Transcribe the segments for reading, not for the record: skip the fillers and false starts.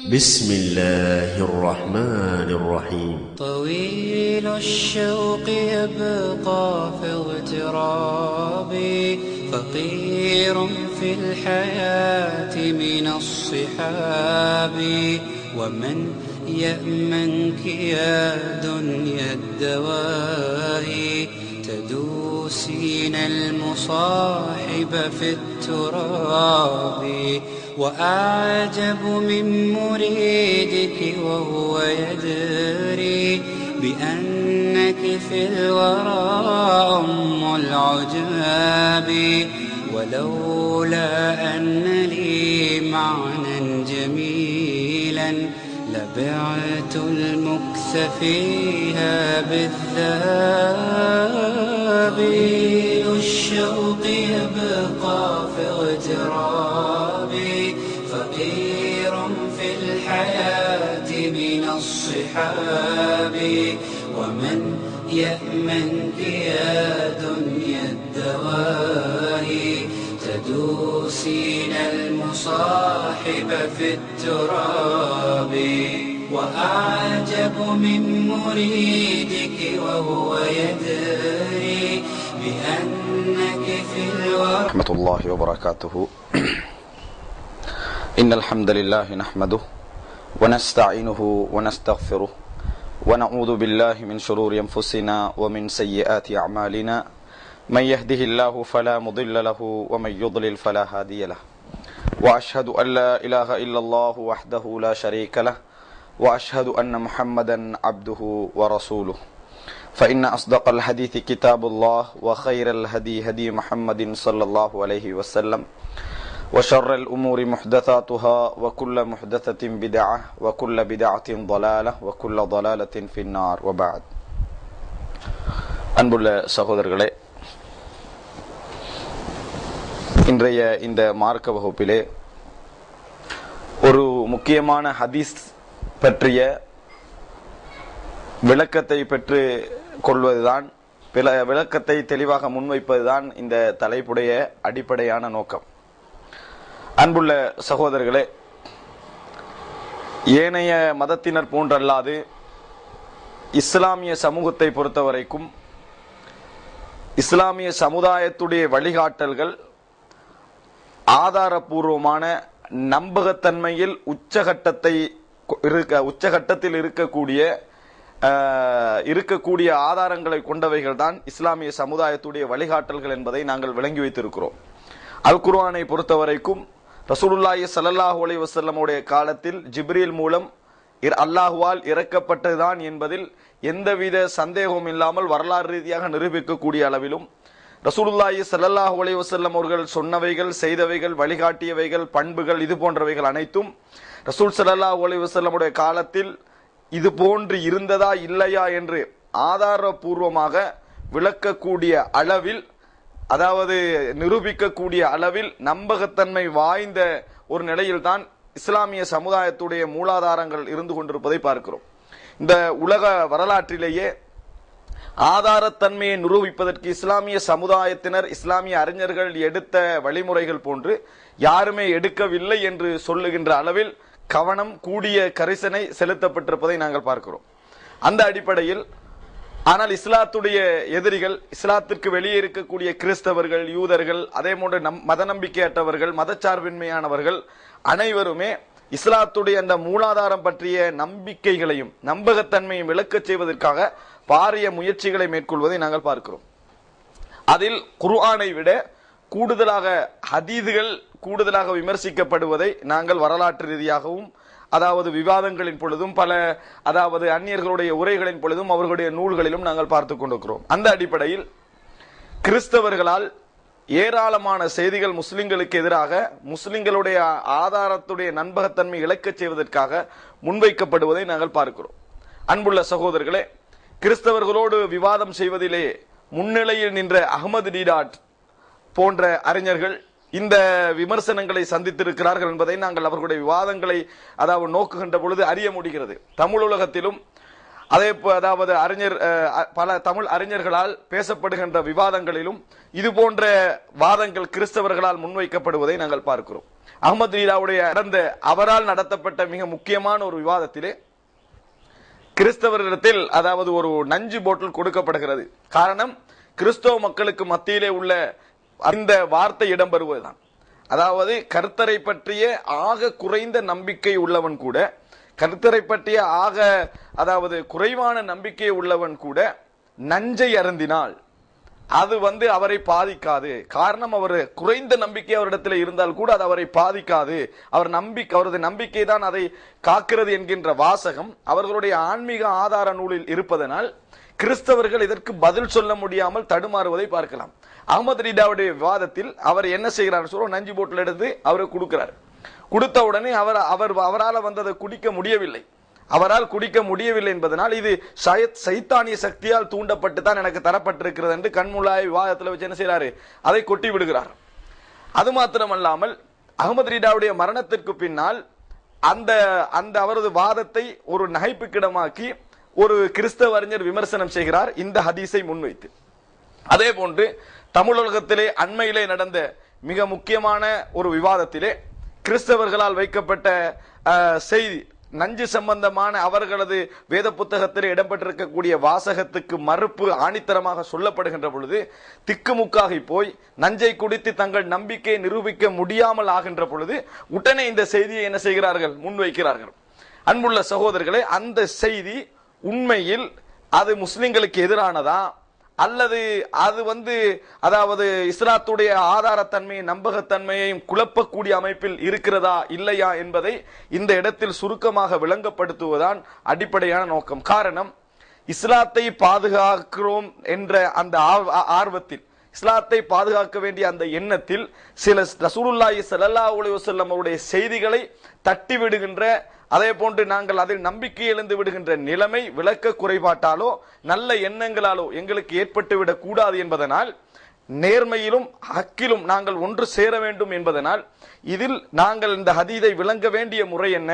بسم الله الرحمن الرحيم طويل الشوق يبقى في اغترابي فقير في الحياة من الصحاب ومن يأمنك يا دنيا الدواهي تدوسين المصاحب في التراب وأعجب من مريدك وهو يدري بأنك في الورى أم العجاب ولولا أن لي معنى جميلا لبعت المكث فيها بالذهب طويل الشوق يبقى في اغترابي فقير في الحياة من الصحاب ومن يأمنك يا دنيا الدواهي تدوسين المصاحب في التراب وأعجب من مريدك وهو يدري بأنك في الورى ورحمة الله وبركاته. إن الحمد لله نحمده ونستعينه ونستغفره ونعوذ بالله من شرور أنفسنا ومن سيئات أعمالنا من يهده الله فلا مضل له ومن يضلل فلا هادي له وأشهد أن لا إله إلا الله وحده لا شريك له وأشهد أن محمدا عبده ورسوله فإن أصدق الحديث كتاب الله وخير الهدي هدي محمد صلى الله عليه وسلم وشر الأمور محدثاتها وكل محدثة بدعة وكل بدعة ضلالة وكل ضلالة في النار وبعد. அன்புள்ள சகோதரர்களே, இன்றைய இந்த மார்க்க வகுப்பிலே ஒரு முக்கியமான ஹதீஸ் பற்றிய விளக்கத்தை பெற்று கொள்வதுதான், விளக்கத்தை தெளிவாக முன்வைப்பதுதான் இந்த தலைப்புடைய அடிப்படையான நோக்கம். அன்புள்ள சகோதரர்களே, ஏனைய மதத்தினர் போன்றல்லாது இஸ்லாமிய சமூகத்தை பொறுத்தவரைக்கும் இஸ்லாமிய சமுதாயத்துடைய வழிகாட்டல்கள் ஆதாரபூர்வமான நம்பகத்தன்மையில் உச்சகட்டத்தில் இருக்கக்கூடிய ஆதாரங்களை கொண்டவைகள் தான் இஸ்லாமிய சமுதாயத்துடைய வழிகாட்டல்கள் என்பதை நாங்கள் விளங்கி வைத்திருக்கிறோம். அல் குர்ஆனை பொறுத்தவரைக்கும் ரசூலுல்லாஹி ஸல்லல்லாஹு அலைஹி வஸல்லமுடைய காலத்தில் ஜிப்ரீல் மூலம் அல்லாஹுவால் இறக்கப்பட்டதுதான் என்பதில் எந்தவித சந்தேகமும் இல்லாமல் வரலாறு ரீதியாக நிரூபிக்கக்கூடிய அளவிலும் ரசூலுல்லாஹி ஸல்லல்லாஹு அலைஹி வஸல்லம் அவர்கள் சொன்னவைகள், செய்தவைகள், வழிகாட்டியவைகள், பண்புகள், இது போன்றவைகள் அனைத்தும் ரசூல் ஸல்லல்லாஹு அலைஹி வஸல்லமுடைய காலத்தில் இது போன்று இருந்ததா இல்லையா என்று ஆதாரபூர்வமாக விளக்கக்கூடிய அளவில், அதாவது நிரூபிக்கக்கூடிய அளவில் நம்பகத்தன்மை வாய்ந்த ஒரு நிலையில்தான் இஸ்லாமிய சமுதாயத்துடைய மூலாதாரங்கள் இருந்து கொண்டிருப்பதை பார்க்கிறோம். இந்த உலக வரலாற்றிலேயே ஆதாரத்தன்மையை நிரூபிப்பதற்கு இஸ்லாமிய சமுதாயத்தினர், இஸ்லாமிய அறிஞர்கள் எடுத்த வழிமுறைகள் போன்று யாருமே எடுக்கவில்லை என்று சொல்லுகின்ற அளவில் கவனம், கூடிய கரிசனை செலுத்தப்பட்டிருப்பதை நாங்கள் பார்க்கிறோம். அந்த அடிப்படையில் ஆனால் இஸ்லாத்துடைய எதிரிகள், இஸ்லாத்திற்கு வெளியே இருக்கக்கூடிய கிறிஸ்தவர்கள், யூதர்கள், அதே போன்று மத நம்பிக்கையற்றவர்கள், மதச்சார்பின்மையானவர்கள் அனைவருமே இஸ்லாத்துடைய அந்த மூலாதாரம் பற்றிய நம்பிக்கைகளையும் நம்பகத்தன்மையும் விளக்கச் செய்வதற்காக பாரிய முயற்சிகளை மேற்கொள்வதை நாங்கள் பார்க்கிறோம். அதில் குர்ஆனை விட கூடுதலாக ஹதீதுகள் கூடுதலாக விமர்சிக்கப்படுவதை நாங்கள் வரலாற்று ரீதியாகவும், அதாவது விவாதங்களின் பொழுதும், அதாவது அந்நியர்களுடைய உரைகளின் பொழுதும், அவர்களுடைய நூல்களிலும் நாங்கள் பார்த்து கொண்டிருக்கிறோம். அந்த அடிப்படையில் கிறிஸ்தவர்களால் ஏராளமான செய்திகள் முஸ்லிம்களுக்கு எதிராக, முஸ்லிம்களுடைய ஆதாரத்துடைய நம்பகத்தன்மை இழக்கச் செய்வதற்காக முன்வைக்கப்படுவதை நாங்கள் பார்க்கிறோம். அன்புள்ள சகோதரர்களே, கிறிஸ்தவர்களோடு விவாதம் செய்வதிலே முன்னிலையில் நின்ற அஹ்மது டீடாட் போன்ற அறிஞர்கள் இந்த விமர்சனங்களை சந்தித்திருக்கிறார்கள் என்பதை நாங்கள் அவர்களுடைய விவாதங்களை அதாவது நோக்குகின்ற பொழுது அறிய முடிகிறது. தமிழ் உலகத்திலும் அதாவது பல தமிழ் அறிஞர்களால் பேசப்படுகின்ற விவாதங்களிலும் இது போன்ற வாதங்கள் கிறிஸ்தவர்களால் முன்வைக்கப்படுவதை நாங்கள் பார்க்கிறோம். அஹ்மத் ரீதாவுடைய அவரால் நடத்தப்பட்ட மிக முக்கியமான ஒரு விவாதத்திலே கிறிஸ்தவரிடத்தில் அதாவது ஒரு நஞ்சு போட்டல் கொடுக்கப்படுகிறது. காரணம், கிறிஸ்தவ மக்களுக்கு மத்தியிலே உள்ள இந்த வார்த்தை இடம்பெறுவதுதான். அதாவது கர்த்தரை பற்றிய ஆக குறைந்த நம்பிக்கை உள்ளவன் கூட, கர்த்தரை பற்றிய அதாவது குறைவான நம்பிக்கை உள்ளவன் கூட நஞ்சை அருந்தினால் அது அவரை பாதிக்காது. காரணம், அவர் குறைந்த நம்பிக்கை அவரிடத்தில் இருந்தால் கூட அது அவரை பாதிக்காது. அவரது நம்பிக்கை தான் அதை காக்கிறது என்கின்ற வாசகம் அவர்களுடைய ஆன்மீக ஆதார நூலில் இருப்பதனால் கிறிஸ்தவர்கள் இதற்கு பதில் சொல்ல முடியாமல் தடுமாறுவதை பார்க்கலாம். அஹ்மத் ரீதாவுடைய விவாதத்தில் அவர் என்ன செய்கிறார் சொல்ல, நஞ்சு போட்டில் எடுத்து அவருக்கு கொடுக்கிறார். கொடுத்த உடனே அவரால் அதை குடிக்க முடியவில்லை. அவரால் குடிக்க முடியவில்லை என்பதனால் இது சைத்தானிய சக்தியால் தூண்டப்பட்டு தான் எனக்கு தரப்பட்டிருக்கிறது என்று கண்முலாய் விவாதத்தில் வச்சு என்ன செய்யறாரு, அதை கொட்டி விடுகிறார். அது மாத்திரமல்லாமல் அஹ்மத் ரீதாவுடைய மரணத்திற்கு பின்னால் அந்த அவரது வாதத்தை ஒரு நகைப்புக்கிடமாக்கி ஒரு கிறிஸ்தவ அறிஞர் விமர்சனம் செய்கிறார் இந்த ஹதீஸை முன்வைத்து. அதே போன்று தமிழகத்திலே அண்மையிலே நடந்த மிக முக்கியமான ஒரு விவாதத்திலே கிறிஸ்தவர்களால் வைக்கப்பட்ட செய்தி, நஞ்சு சம்பந்தமான அவர்களது வேத புத்தகத்தில் இடம்பெற்றிருக்கக்கூடிய வாசகத்துக்கு மறுப்பு ஆணித்தரமாக சொல்லப்படுகின்ற பொழுது திக்குமுக்காகி போய் நஞ்சை குடித்து தங்கள் நம்பிக்கையை நிரூபிக்க முடியாமல் ஆகின்ற பொழுது உடனே இந்த செய்தியை என்ன செய்கிறார்கள், முன்வைக்கிறார்கள். அன்புள்ள சகோதரர்களே, அந்த செய்தி உண்மையில் அது முஸ்லிம்களுக்கு எதிரானதா அல்லது அது அதாவது இஸ்லாத்துடைய ஆதாரத்தன்மையை நம்பகத்தன்மையையும் குழப்பக்கூடிய அமைப்பில் இருக்கிறதா இல்லையா என்பதை இந்த இடத்தில் சுருக்கமாக விளங்கப்படுத்துவதுதான் அடிப்படையான நோக்கம். காரணம், இஸ்லாத்தை பாதுகாக்கிறோம் என்ற அந்த ஆர்வத்தில், இஸ்லாத்தை பாதுகாக்க வேண்டிய அந்த எண்ணத்தில் சில ரசூலுல்லாஹி ஸல்லல்லாஹு அலைஹி வஸல்லம் அவருடைய செய்திகளை தட்டி விடுகின்ற, அதே போன்று நாங்கள் அதில் நம்பிக்கை இழந்து விடுகின்ற நிலைமை விளக்க குறைபாட்டாலோ நல்ல எண்ணங்களாலோ எங்களுக்கு ஏற்பட்டுவிடக் கூடாது என்பதனால், நேர்மையிலும் ஹக்கிலும் நாங்கள் ஒன்று சேர வேண்டும் என்பதனால், இதில் நாங்கள் இந்த ஹதீதை விளங்க வேண்டிய முறை என்ன,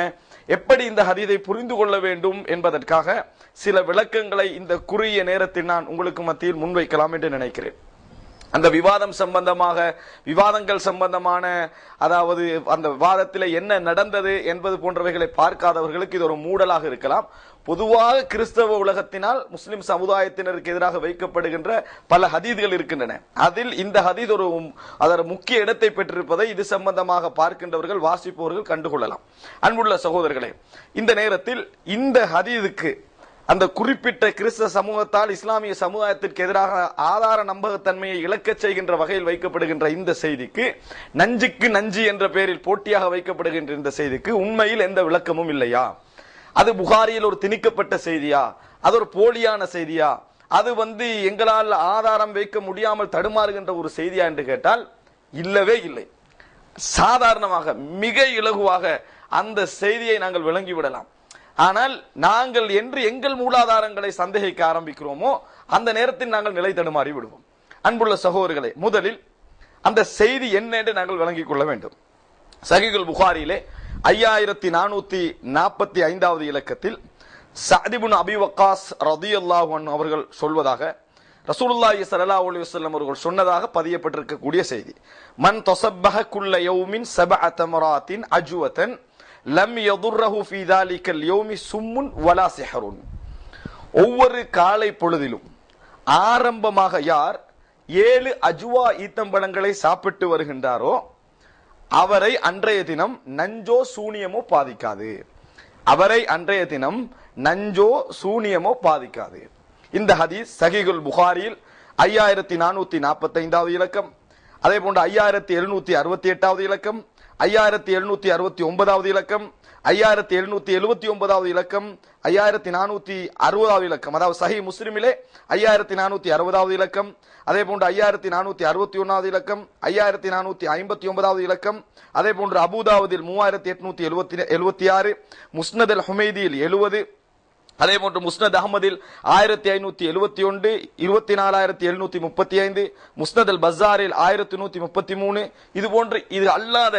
எப்படி இந்த ஹதீதை புரிந்து கொள்ள வேண்டும் என்பதற்காக சில விளக்கங்களை இந்த குறுகிய நேரத்தில் நான் உங்களுக்கு மத்தியில் முன்வைக்கலாம் என்று நினைக்கிறேன். அந்த விவாதங்கள் சம்பந்தமான அதாவது அந்த விவாதத்தில் என்ன நடந்தது என்பது போன்றவைகளை பார்க்காதவர்களுக்கு இது ஒரு மூடலாக இருக்கலாம். பொதுவாக கிறிஸ்தவ உலகத்தினால் முஸ்லிம் சமுதாயத்தினருக்கு எதிராக வைக்கப்படுகின்ற பல ஹதீதுகள் இருக்கின்றன. அதில் இந்த ஹதீத் ஒரு முக்கிய இடத்தை பெற்றிருப்பதை இது சம்பந்தமாக பார்க்கின்றவர்கள் வாசிப்பவர்கள் கண்டுகொள்ளலாம். அன்புள்ள சகோதரர்களே, இந்த நேரத்தில் இந்த ஹதீதுக்கு அந்த குறிப்பிட்ட கிறிஸ்தவ சமூகத்தால் இஸ்லாமிய சமுதாயத்திற்கு எதிராக ஆதார நம்பகத்தன்மையை இழக்கச் செய்கின்ற வகையில் வைக்கப்படுகின்ற இந்த செய்திக்கு, நஞ்சுக்கு நஞ்சு என்ற பெயரில் போட்டியாக வைக்கப்படுகின்ற இந்த செய்திக்கு உண்மையில் எந்த விளக்கமும் இல்லையா? அது புகாரியில் ஒரு திணிக்கப்பட்ட செய்தியா? அது ஒரு போலியான செய்தியா? அது எங்களால் ஆதாரம் வைக்க முடியாமல் தடுமாறுகின்ற ஒரு செய்தியா என்று கேட்டால் இல்லவே இல்லை. சாதாரணமாக மிக இலகுவாக அந்த செய்தியை நாங்கள் விளங்கிவிடலாம். ஆனால் நாங்கள் என்று எங்கள் மூலாதாரங்களை சந்தேகிக்க ஆரம்பிக்கிறோமோ அந்த நேரத்தில் நாங்கள் நிலை தடுமாறி விடுவோம். அன்புள்ள சகோதரர்களே, முதலில் அந்த செய்தி என்ன என்று நாங்கள் விளங்கிக் கொள்ள வேண்டும். சஹீஹுல் புகாரியிலே 5445வது இலக்கத்தில் சஅத் இப்னு அபி வக்காஸ் ரலியல்லாஹு அன்ஹு அவர்கள் சொல்வதாக, ரசூலுல்லாஹி ஸல்லல்லாஹு அலைஹி வஸல்லம் அவர்கள் சொன்னதாக பதியப்பட்டிருக்கக்கூடிய செய்தி, மன் தஸப்பஹ குல்ல யௌமின் சபஅ தமராத்தின் அஜ்வதன் லம் யதுர்ரஹு ஃபீ தாலிகல் யௌமி சும்முன் வலா சிஹ்ருன். ஒவ்வொரு காலை பொழுதிலும் ஆரம்பமாக யார் 7 அஜ்வா ஈத்தம்பழங்களை சாப்பிட்டு வருகின்றாரோ அவரை அன்றைய தினம் நஞ்சோ சூனியமோ பாதிக்காது. அவரை அன்றைய தினம் நஞ்சோ சூனியமோ பாதிக்காது. இந்த ஹதீஸ் சஹீஹுல் புகாரியில் 5445வது இலக்கம், அதே போன்று 5768வது இலக்கம், 5769வது இலக்கம், 5779வது இலக்கம், 5460வது இலக்கம், அதாவது சஹீஹ் முஸ்லிமிலே 5460வது இலக்கம், அதே போன்று 5461வது இலக்கம், 5459வது இலக்கம், அதே போன்று அபூதாவுதில் 3876, முஸ்னத் அல் ஹுமைதியில் 70, அதே போன்று முஸ்னத் அஹ்மதில் 1571, 24735, முஸ்னத் அல் பஸாரில் 1133, இது போன்று இது அல்லாத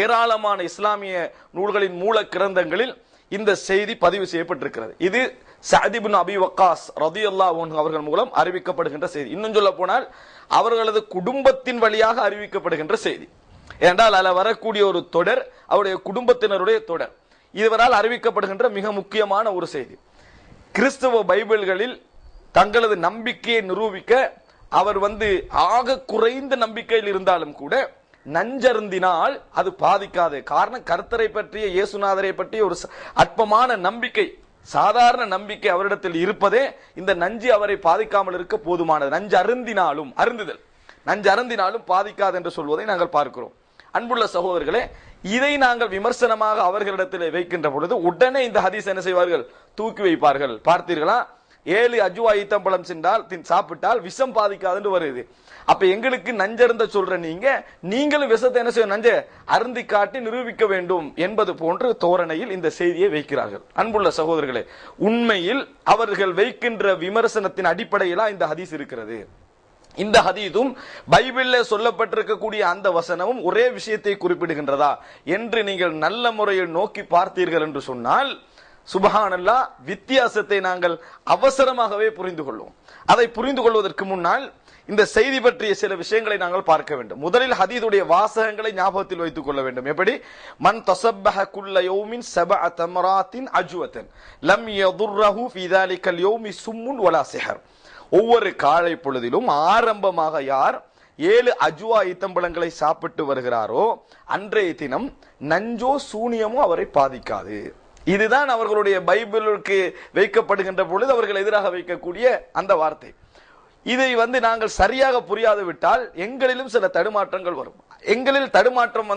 ஏராளமான இஸ்லாமிய நூல்களின் மூல கிரந்தங்களில் இந்த செய்தி பதிவு செய்யப்பட்டிருக்கிறது. இது சஅத் இப்னு அபி வக்காஸ் ரலியல்லாஹு அன்ஹு அவர்கள் மூலம் அறிவிக்கப்படுகின்ற செய்தி. இன்னும் சொல்ல போனால் அவர்களது குடும்பத்தின் வழியாக அறிவிக்கப்படுகின்ற செய்தி. ஏனென்றால் அதில் வரக்கூடிய ஒரு தொடர் அவருடைய குடும்பத்தினருடைய தொடர். இதுவரால் அறிவிக்கப்படுகின்ற மிக முக்கியமான ஒரு செய்தி. கிறிஸ்தவ பைபிள்களில் தங்களது நம்பிக்கையை நிரூபிக்க அவர் ஆக குறைந்த நம்பிக்கையில் இருந்தாலும் கூட நஞ்சருந்தினால் அது பாதிக்காது. காரணம், கர்த்தரை பற்றிய இயேசுநாதரை பற்றிய ஒரு அற்பமான நம்பிக்கை, சாதாரண நம்பிக்கை அவரிடத்தில் இருப்பதே இந்த நஞ்சு அவரை பாதிக்காமல் இருக்க போதுமானது. நஞ்சு அருந்தினாலும் பாதிக்காது என்று சொல்வதை நாங்கள் பார்க்கிறோம். அன்புள்ள சகோதரர்களே, இதை நாங்கள் விமர்சனமாக அவர்களிடத்தில் வைக்கின்ற பொழுது உடனே இந்த ஹதீஸ் என்ன செய்வார்கள்? தூக்கி வைப்பார்கள். பார்த்தீர்களா, 7 அஜ்வா ஈத்தம்பழம் சாப்பிட்டால் விஷம் பாதிக்காதுன்னு வருது. அப்ப எங்களுக்கு நஞ்சருந்த சொல்ற நீங்களும் விஷத்தை என்ன செய்ய, நஞ்ச அருந்தி காட்டி நிரூபிக்க வேண்டும் என்பது போன்ற தோரணையில் இந்த செய்தியை வைக்கிறார்கள். அன்புள்ள சகோதரர்களே, உண்மையில் அவர்கள் வைக்கின்ற விமர்சனத்தின் அடிப்படையில இந்த ஹதீஸ் இருக்கிறது. இந்த ஹதீஸும் பைபிள்ல சொல்லப்பட்டிருக்கக்கூடிய அந்த வசனமும் ஒரே விஷயத்தை குறிப்பிடுகின்றதா என்று நீங்கள் நல்ல முறையில் நோக்கி பார்த்தீர்கள் என்று சொன்னால், சுப்ஹானல்லாஹ், வித்தியாசத்தை நாங்கள் அவசரமாகவே புரிந்து கொள்வோம். அதை புரிந்து கொள்வதற்கு முன்னால் இந்த செய்தி பற்றிய சில விஷயங்களை நாங்கள் பார்க்க வேண்டும். முதலில் ஹதீஸுடைய வாசகங்களை ஞாபகத்தில் வைத்துக் கொள்ள வேண்டும். எப்படி? மன் தஸப்பஹ குல்ல யௌமின் சபஅ தமராத்தின் அஜ்வதன் லம் யதுர்ரஹு ஃபீ ذلكல் யௌமி சும்முன் வலா சிஹர். ஒவ்வொரு காலை பொழுதிலும் ஆரம்பமாக யார் 7 அஜ்வா ஈத்தம்பழங்களை சாப்பிட்டு வருகிறாரோ அன்றைய தினம் நஞ்சோ சூனியமோ அவரை பாதிக்காது. இதுதான் அவர்களுடைய பைபிளுக்கு வைக்கப்படுகின்ற பொழுது அவர்கள் எதிராக வைக்கக்கூடிய அந்த வார்த்தை. இதை நாங்கள் சரியாக புரியாது விட்டால் எங்களிலும் சில தடுமாற்றங்கள் வரும். எங்களில் தடுமாற்றம்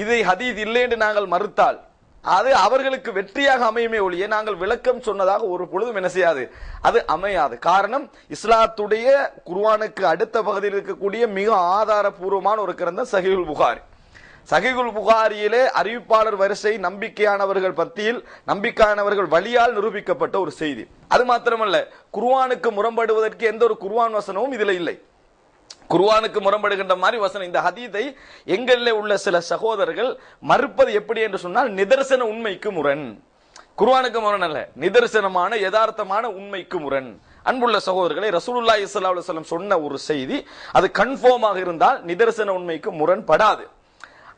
இதை ஹதீஸ் இல்லை என்று நாங்கள் மறுத்தால் அது அவர்களுக்கு வெற்றியாக அமையுமே ஒழிய நாங்கள் விளக்கம் சொன்னதாக ஒரு பொழுதும் என்ன செய்யாது, அது அமையாது. காரணம், இஸ்லாத்துடைய குர்ஆனுக்கு அடுத்த பகுதியில் இருக்கக்கூடிய மிக ஆதாரபூர்வமான ஒரு கிரந்தம் சஹீஹுல் புகாரி. சஹீஹுல் புகாரியிலே அறிவிப்பாளர் வரிசை நம்பிக்கையானவர்கள் பத்தியில் நம்பிக்கையானவர்கள் வழியால் நிரூபிக்கப்பட்ட ஒரு செய்தி. அது மாத்திரமல்ல, குர்ஆனுக்கு முரண்படுவதற்கு எந்த ஒரு குர்ஆன் வசனமும் இதுல இல்லை. குர்ஆனுக்கு முரண்படுகின்ற மாதிரி வசனம். இந்த ஹதீஸை எங்களிலே உள்ள சில சகோதரர்கள் மறுப்பது எப்படி என்று சொன்னால், நிதர்சன உண்மைக்கு முரண். குர்ஆனுக்கு முரண் அல்ல, நிதர்சனமான யதார்த்தமான உண்மைக்கு முரண். அன்புள்ள சகோதரர்களை, ரசூலுல்லாஹி ஸல்லல்லாஹு அலைஹி வஸல்லம் சொன்ன ஒரு செய்தி அது கன்ஃபார்மாக இருந்தால் நிதர்சன உண்மைக்கு முரண்படாது.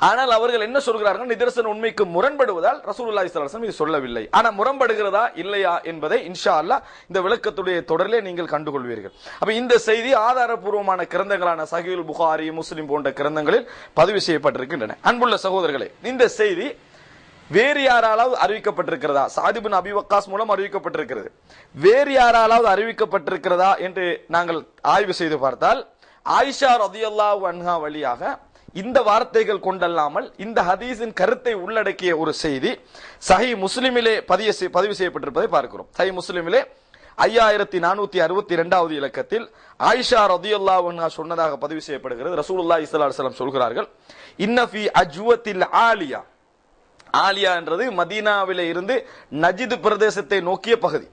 ஆனால் அவர்கள் என்ன சொல்கிறார்கள்? நிதர்சன உண்மைக்கு முரண்படுவதால் ரசூலுல்லாஹி ஸல்லல்லாஹு அலைஹி வஸல்லம் இது சொல்லவில்லை. ஆனா முரண்படுகிறதா இல்லையா என்பதை இன்ஷா அல்லாஹ் இந்த விளக்கத்துடைய தொடரிலே நீங்கள் கண்டுகொள்வீர்கள். அப்ப இந்த செய்தி ஆதாரபூர்வமான கிரந்தங்களான சஹீஹுல் புகாரி, முஸ்லிம் போன்ற கிரந்தங்களில் பதிவு செய்யப்பட்டிருக்கின்றன. அன்புள்ள சகோதரர்களே, இந்த செய்தி வேறு யாராலாவது அறிவிக்கப்பட்டிருக்கிறதா? சஅத் இப்னு அபி வக்காஸ் மூலம் அறிவிக்கப்பட்டிருக்கிறது. வேறு யாராலாவது அறிவிக்கப்பட்டிருக்கிறதா என்று நாங்கள் ஆய்வு செய்து பார்த்தால், ஆயிஷா ரலியல்லாஹு அன்ஹா வழியாக இந்த வார்த்தைகள் கொண்டல்லாமல் இந்த ஹதீஸின் கருத்தை உள்ளடக்கிய ஒரு செய்தி சஹீஹ் முஸ்லிமிலே பதிவு செய்யப்பட்டிருப்பதை பார்க்கிறோம். சஹீஹ் முஸ்லிமிலே 5462வது இலக்கத்தில் ஆயிஷா ரலியல்லாஹு அன்ஹா சொன்னதாக பதிவு செய்யப்படுகிறது. ரசூலுல்லாஹி ஸல்லல்லாஹு அலைஹி வஸல்லம் சொல்கிறார்கள், இன்ன ஃபீ அஜ்வத்தில் ஆலியா. ஆலியா என்றது மதீனாவிலே இருந்து நஜித் பிரதேசத்தை நோக்கிய பகுதி.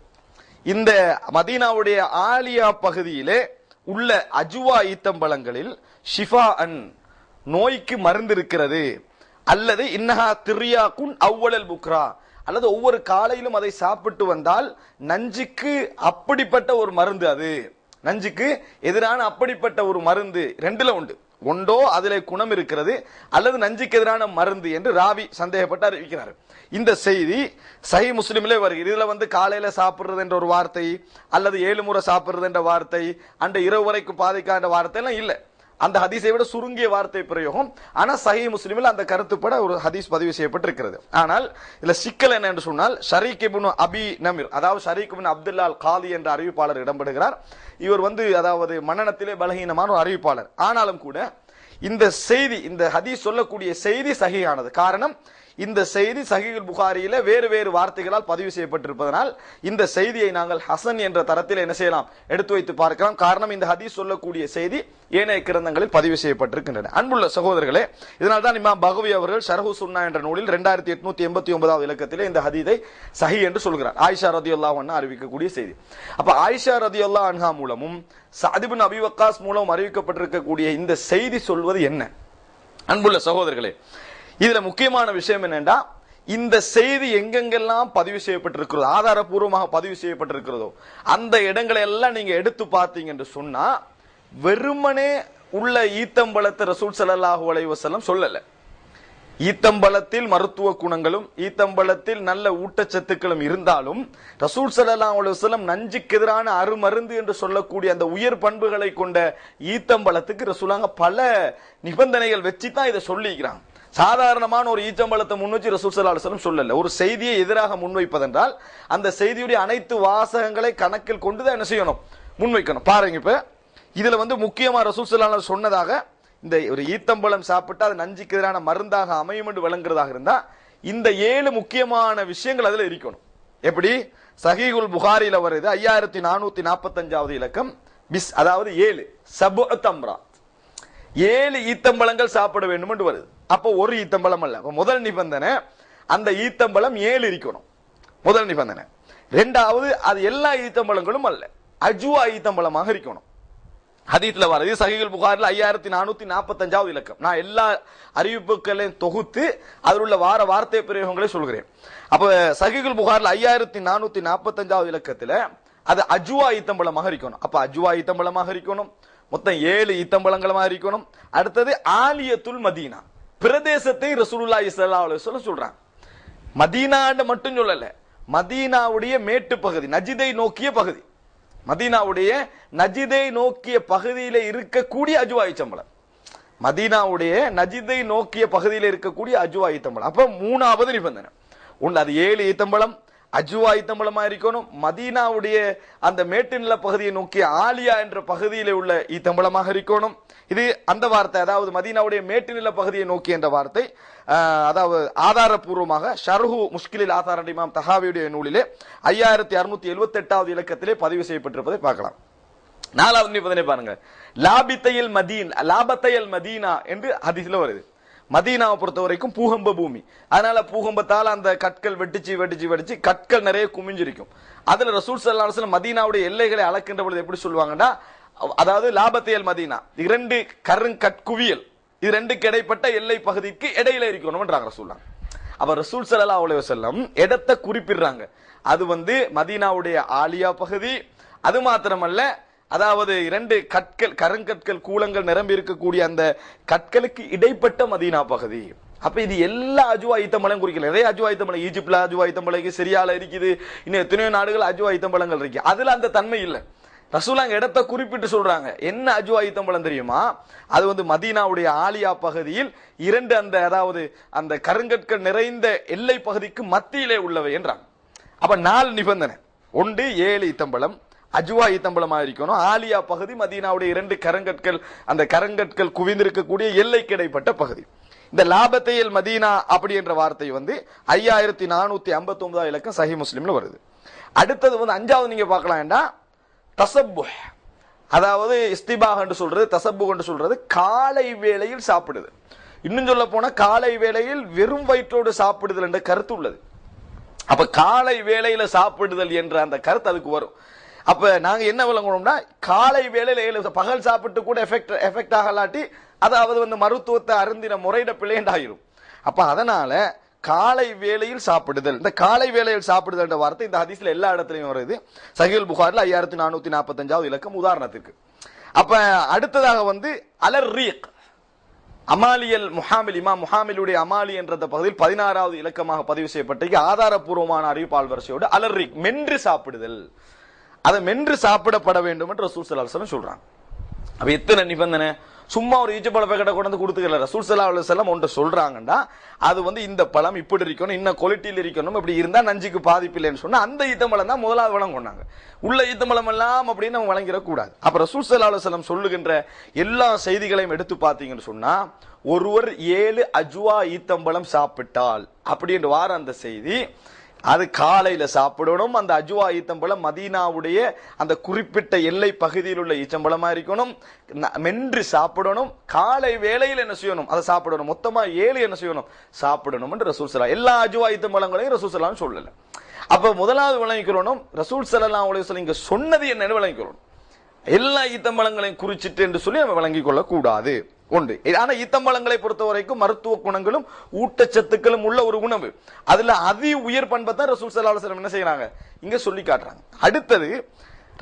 இந்த மதீனாவுடைய ஆலியா பகுதியிலே உள்ள அஜ்வா ஈத்தம்பழங்களில் ஷிஃபாஅன், நோய்க்கு மருந்து இருக்கிறது. அல்லது இன்னஹா திர்யாக்குன் அவ்வளல் புக்ரா, அல்லது ஒவ்வொரு காலையிலும் அதை சாப்பிட்டு வந்தால் நஞ்சுக்கு அப்படிப்பட்ட ஒரு மருந்து, அது நஞ்சுக்கு எதிரான அப்படிப்பட்ட ஒரு மருந்து. ரெண்டுல உண்டு, ஒன்றோ அதிலே குணம் இருக்கிறது அல்லது நஞ்சுக்கு எதிரான மருந்து என்று ராவி சந்தேகப்பட்டு அறிவிக்கிறார். இந்த செய்தி சஹீஹ் முஸ்லிமிலே வருகிறது. இதுல காலையில சாப்பிடுறது என்ற ஒரு வார்த்தை அல்லது 7 முறை சாப்பிடுறது என்ற வார்த்தை, அந்த இரவு வரைக்கும் பாதிக்காத வார்த்தை எல்லாம் இல்லை. அந்த ஹதீஸை விட சுருங்கிய வார்த்தை பிரயோகம். ஆனா சஹீஹ் முஸ்லிமில் அந்த கருத்துப்பட ஒரு ஹதீஸ் பதிவு செய்யப்பட்டிருக்கிறது. ஆனால் இதுல சிக்கல் என்ன என்று சொன்னால், ஷரீக் இப்னு அபி நமீர், அதாவது ஷரீக் இப்னு அப்துல்லா அல் காதி என்ற அறிவிப்பாளர் இடம்பெறுகிறார். இவர் அதாவது மனநத்திலே பலகீனமான ஒரு அறிவிப்பாளர். ஆனாலும் கூட இந்த செய்தி, இந்த ஹதீஸ் சொல்லக்கூடிய செய்தி சஹீஹானது. காரணம், இந்த செய்தி சஹீஹுல் புகாரியில வேறு வேறு வார்த்தைகளால் பதிவு செய்யப்பட்டிருப்பதனால் இந்த செய்தியை நாங்கள் ஹசன் என்ற தரத்தில் என்ன செய்யலாம், எடுத்து வைத்து பார்க்கலாம். காரணம், இந்த ஹதீஸ் சொல்லக்கூடிய செய்தி ஏனைய கிரந்தங்களில் பதிவு செய்யப்பட்டிருக்கின்றன. அன்புள்ள சகோதரர்களே, இதனால்தான் இமாம் பகவி அவர்கள் ஷர்ஹு சுன்னா என்ற நூலில் 2889வது இலக்கத்திலே இந்த ஹதீஸை சஹீஹ் என்று சொல்கிறார். ஆயிஷா ரலியல்லாஹு அன்ஹா அறிவிக்கக்கூடிய செய்தி. அப்ப ஆயிஷா ரலியல்லாஹு அன்ஹா மூலமும் சஅத் இப்னு அபி வக்காஸ் மூலம் அறிவிக்கப்பட்டிருக்கக்கூடிய இந்த செய்தி சொல்வது என்ன? அன்புள்ள சகோதரர்களே, இதுல முக்கியமான விஷயம் என்னன்னா, இந்த செய்தி எங்கெங்கெல்லாம் பதிவு செய்யப்பட்டிருக்கிறதோ, ஆதாரபூர்வமாக பதிவு செய்யப்பட்டிருக்கிறதோ, அந்த இடங்களை எல்லாம் நீங்க எடுத்து பார்த்தீங்க என்று சொன்னா வெறுமனே உள்ள ஈத்தம்பழத்தை ரசூல் ஸல்லல்லாஹு அலைஹி வஸல்லம் சொல்லல. ஈத்தம்பழத்தில் மருத்துவ குணங்களும் ஈத்தம்பழத்தில் நல்ல ஊட்டச்சத்துக்களும் இருந்தாலும் ரசூல் ஸல்லல்லாஹு அலைஹி வஸல்லம் நஞ்சுக்கு எதிரான அருமருந்து என்று சொல்லக்கூடிய அந்த உயர் பண்புகளை கொண்ட ஈத்தம்பழத்துக்கு ரசூலாங்க பல நிபந்தனைகள் வச்சு தான் இதை சொல்லிக்கிறாங்க. சாதாரணமான ஒரு ஈத்தம்பழத்தை முன்வச்சு ரசூல் ஸல்லல்லாஹு அலைஹி வஸல்லம் சொல்லல. ஒரு செய்தியை எதிராக முன்வைப்பதென்றால் அந்த செய்தியுடைய அனைத்து வாசகங்களை கணக்கில் கொண்டு தான் என்ன செய்யணும், முன்வைக்கணும். பாருங்க, இப்ப இதுல முக்கியமா ரசூல் ஸல்லல்லாஹு அலைஹி வஸல்லம் சொன்னதாக இந்த ஒரு ஈத்தம்பழம் சாப்பிட்டா அது நஞ்சுக்கு எதிரான மருந்தாக அமையும் என்று விளங்குறதாக இருந்தா இந்த 7 முக்கியமான விஷயங்கள் அதுல இருக்கணும். எப்படி? சஹீஹுல் புகாரில வருது 5445வது இலக்கம், பிஸ் அதாவது 7 சபுஅ தம்ராத், 7 ஈத்தம்பழங்கள் சாப்பிட வேண்டும் என்று வருது. அப்போ ஒரு ஈத்தம்பழம் அல்ல. முதல் நிபந்தனை அந்த ஈத்தம்பழம் 7 இருக்கணும், முதல் நிபந்தனை. இரண்டாவது அது எல்லா ஈத்தம்பழங்களும் அல்ல, அஜ்வா ஈத்தம்பழமாக இருக்கணும். ஹதீஸ்ல வருது சஹீஹுல் புகாரில 5445வது இலக்கம். நான் எல்லா அறிவிப்புகளையும் தொகுத்து அதில் உள்ள வார்த்தை பிரயோகங்களை சொல்கிறேன். அப்ப சஹீஹுல் புகாரில 5445வது இலக்கத்துல அது அஜ்வா ஈத்தம்பழமாக இருக்கணும். அப்ப அஜ்வா ஈத்தம்பழமாக இருக்கணும், மொத்தம் 7 ஈத்தம்பழங்களமாக இருக்கணும். அடுத்தது ஆலியத்துல் மதீனா, பிரதேசத்தை ரசூலுல்லாஹி ஸல்லல்லாஹு அலைஹி வஸல்லம் சொல்றாங்க. மதீனான்னு மட்டும் சொல்லல, மதீனாவுடைய மேட்டு பகுதி, நஜிதை நோக்கிய பகுதி, மதீனாவுடைய நஜிதை நோக்கிய பகுதியில இருக்கக்கூடிய அஜ்வா ஈத்தம்பழம், மதீனாவுடைய நஜிதை நோக்கிய பகுதியில் இருக்கக்கூடிய அஜ்வா ஈத்தம்பழம். அப்ப மூணாவது நிபந்தனை ஒன்று, அது 7 ஈத்தம்பழம் அஜ்வா ஈத்தம்பழமா இருக்கணும். மதீனாவுடைய அந்த மேட்டு நில பகுதியை நோக்கிய ஆலியா என்ற பகுதியில உள்ள ஈத்தம்பழமாக இருக்கணும். இது அந்த வார்த்தை, அதாவது மதீனாவுடைய மேட்டு நில பகுதியை நோக்கி என்ற வார்த்தை, அதாவது ஆதாரபூர்வமாக ஷர்ஹு முஷ்கிலில் ஆதார் இமாம் தஹாவியுடைய நூலிலே 5678வது இலக்கத்திலே பதிவு செய்யப்பட்டிருப்பதை பார்க்கலாம். 4வது நிபந்தனை பாருங்க, லாபத்தையல் மதீனா என்று ஹதீஸ்ல வருது. மதீனாவை பொறுத்த வரைக்கும் பூகம்ப பூமி, அதனால பூகம்பத்தால் அந்த கற்கள் வெடிச்சு கற்கள் நிறைய குமிஞ்சிருக்கும். அதுல ரசூல் ஸல்லல்லாஹு அலைஹி வஸல்லம் மதீனாவுடைய எல்லைகளை அளக்கின்ற பொழுது எப்படி சொல்லுவாங்கன்னா, அதாவது லாபத்தையல் மதீனா, 2 கற்குவியல், இது 2க்கு இடைப்பட்ட எல்லை பகுதிக்கு இடையில இருக்கணும்ன்றாங்க ரசூலுல்லாஹ். அப்ப ரசூல் ஸல்லல்லாஹு அலைஹி வஸல்லம் இடத்தை குறிப்பிடுறாங்க. அது மதீனாவுடைய ஆலியா பகுதி. அது மாத்திரமல்ல, அதாவது 2 கருங்கற்கள் கூலங்கள் நிரம்பி இருக்கக்கூடிய அந்த கற்களுக்கு இடைப்பட்ட மதீனா பகுதி. அப்ப இது எல்லா அஜ்வா ஈத்தம்பழம் குறிக்கல. நிறைய அஜ்வா ஈத்தம்பழம், ஈஜிப்ட்ல அஜ்வா ஈத்தம்பழம், சிரியால இருக்குது, இன்னும் எத்தனையோ நாடுகள் அஜ்வா ஈத்தம்பழங்கள் இருக்கு. அதுல அந்த தன்மை இல்லை. ரசூலுல்லாஹ் இடத்தை குறிப்பிட்டு சொல்றாங்க. என்ன அஜ்வா ஈத்தம்பழம் தெரியுமா? அது மதீனாவுடைய ஆலியா பகுதியில் 2 அதாவது அந்த கருங்கற்கள் நிறைந்த எல்லை பகுதிக்கு மத்தியிலே உள்ளவை என்றாங்க. அப்ப 4 நிபந்தனை, ஒன்று 7 ஈத்தம்பழம் அஜ்வா ஈத்தம்பழமா இருக்கணும், ஆலியா பகுதி மதீனாவுடைய 2 கருங்கற்கள், அந்த கருங்கற்கள் குவிந்திருக்கக்கூடிய எல்லைக்கு இடைப்பட்ட பகுதி. இந்த லாபத்தையல் மதீனா அப்படி என்ற வார்த்தை 5459வது இலக்கம் சஹீஹ் முஸ்லிம்ல வருது. அடுத்தது 5வது நீங்க பார்க்கலாம், தசப்புஹ், அதாவது இஸ்திபாஹ் என்று சொல்றது, தசப்புஹ் என்று சொல்றது காலை வேளையில் சாப்பிடுது. இன்னும் சொல்ல போனா காலை வேளையில் வெறும் வயிற்றோடு சாப்பிடுதல் என்ற கருத்து உள்ளது. அப்ப காலை வேளையில சாப்பிடுதல் என்ற அந்த கருத்து அதுக்கு வரும். அப்ப நாங்க என்ன விளங்கணும்னா, காலை வேளையில பகல் சாப்பிட்டு கூட எஃபெக்ட் ஆகலாட்டி அதாவது மருத்துவத்தை அருந்தின முறையிட பிழைண்டாயிரும். அப்ப அதனால காலை வேளையில் சாப்பிடுதல், இந்த காலை வேளையில் சாப்பிடுதல் என்ற வார்த்தை இந்த ஹதீஸ்ல எல்லா இடத்துலயும் வருது. சஹீஹுல் புகாரில 5445வது இலக்கம் உதாரணத்திற்கு. அப்ப அடுத்ததாக அலர் ரீக், அமாலியல் முஹாமில், இமாம் முஹாமிலுடைய அமாலி என்ற பகுதியில் 16வது இலக்கமாக பதிவு செய்யப்பட்ட ஆதாரபூர்வமான அறிவிப்பால் வரிசையோடு அலர் ரீக், மென்று சாப்பிடுதல், அதை மென்று சாப்பிடப்பட வேண்டும் என்று ரசூல் ஸல்லல்லாஹு அலைஹி வஸல்லம் சொல்றாங்க. அப்ப எத்தனை நிபந்தனை? சும்மா ஒரு ஈச்சப்பழ பேக்கெட்டை கொண்டு கொடுத்துக்கல. ரசூல் ஸல்லல்லாஹு அலைஹி வஸல்லம் ஒன்று சொல்றாங்கன்னா அது இந்த பழம் இப்படி இருக்கணும், இன்ன குவாலிட்டியில் இருக்கணும், இப்படி இருந்தா நஞ்சுக்கு பாதிப்பு இல்லைன்னு சொன்னா அந்த ஈத்தம்பழம் தான் முதலாவது வளம் கொண்டாங்க. உள்ள ஈத்தம்பழம் எல்லாம் அப்படின்னு நம்ம வழங்கிடக்கூடாது. அப்ப ரசூல் ஸல்லல்லாஹு அலைஹி வஸல்லம் சொல்லுகின்ற எல்லா செய்திகளையும் எடுத்து பார்த்தீங்கன்னு சொன்னா, ஒருவர் 7 அஜ்வா ஈத்தம்பழம் சாப்பிட்டால் அப்படி என்று வார அந்த செய்தி, அது காலையில சாப்பிடணும். அந்த அஜ்வா ஈத்தம்பழம் மதீனாவுடைய அந்த குறிப்பிட்ட எல்லை பகுதியில் உள்ள ஈச்சம்பழமா இருக்கணும், மென்று சாப்பிடணும். காலை வேளையில் என்ன செய்யணும்? அதை சாப்பிடணும். மொத்தமா 7 என்ன செய்யணும்? சாப்பிடணும் என்று ரசூல் ஸல்லல்லாஹு, எல்லா அஜ்வா ஈத்தம்பழங்களையும் ரசூல் ஸல்லல்லாஹு சொல்லல. அப்ப முதலாவது விளங்கிக்கிறோம், ரசூல் ஸல்லல்லாஹு அலைஹி வஸல்லம் இங்க சொன்னது என்னன்னு விளங்கிக்கிறோம். எல்லா ஈத்தம்பழங்களையும் குறிச்சிட்டு என்று சொல்லி நம்ம விளங்கிக் கொள்ள கூடாது. உண்டு. ஆனா ஈத்தம்பழங்களை பொறுத்த வரைக்கும் மருத்துவ குணங்களும் ஊட்டச்சத்துக்களும் உள்ள ஒரு உணவு. அதுல அதி உயர் பண்பை தான் ரசூல் ஸல்லல்லாஹு அலைஹி வஸல்லம் என்ன செய்யறாங்க, இங்க சொல்லி காட்டுறாங்க. அடுத்தது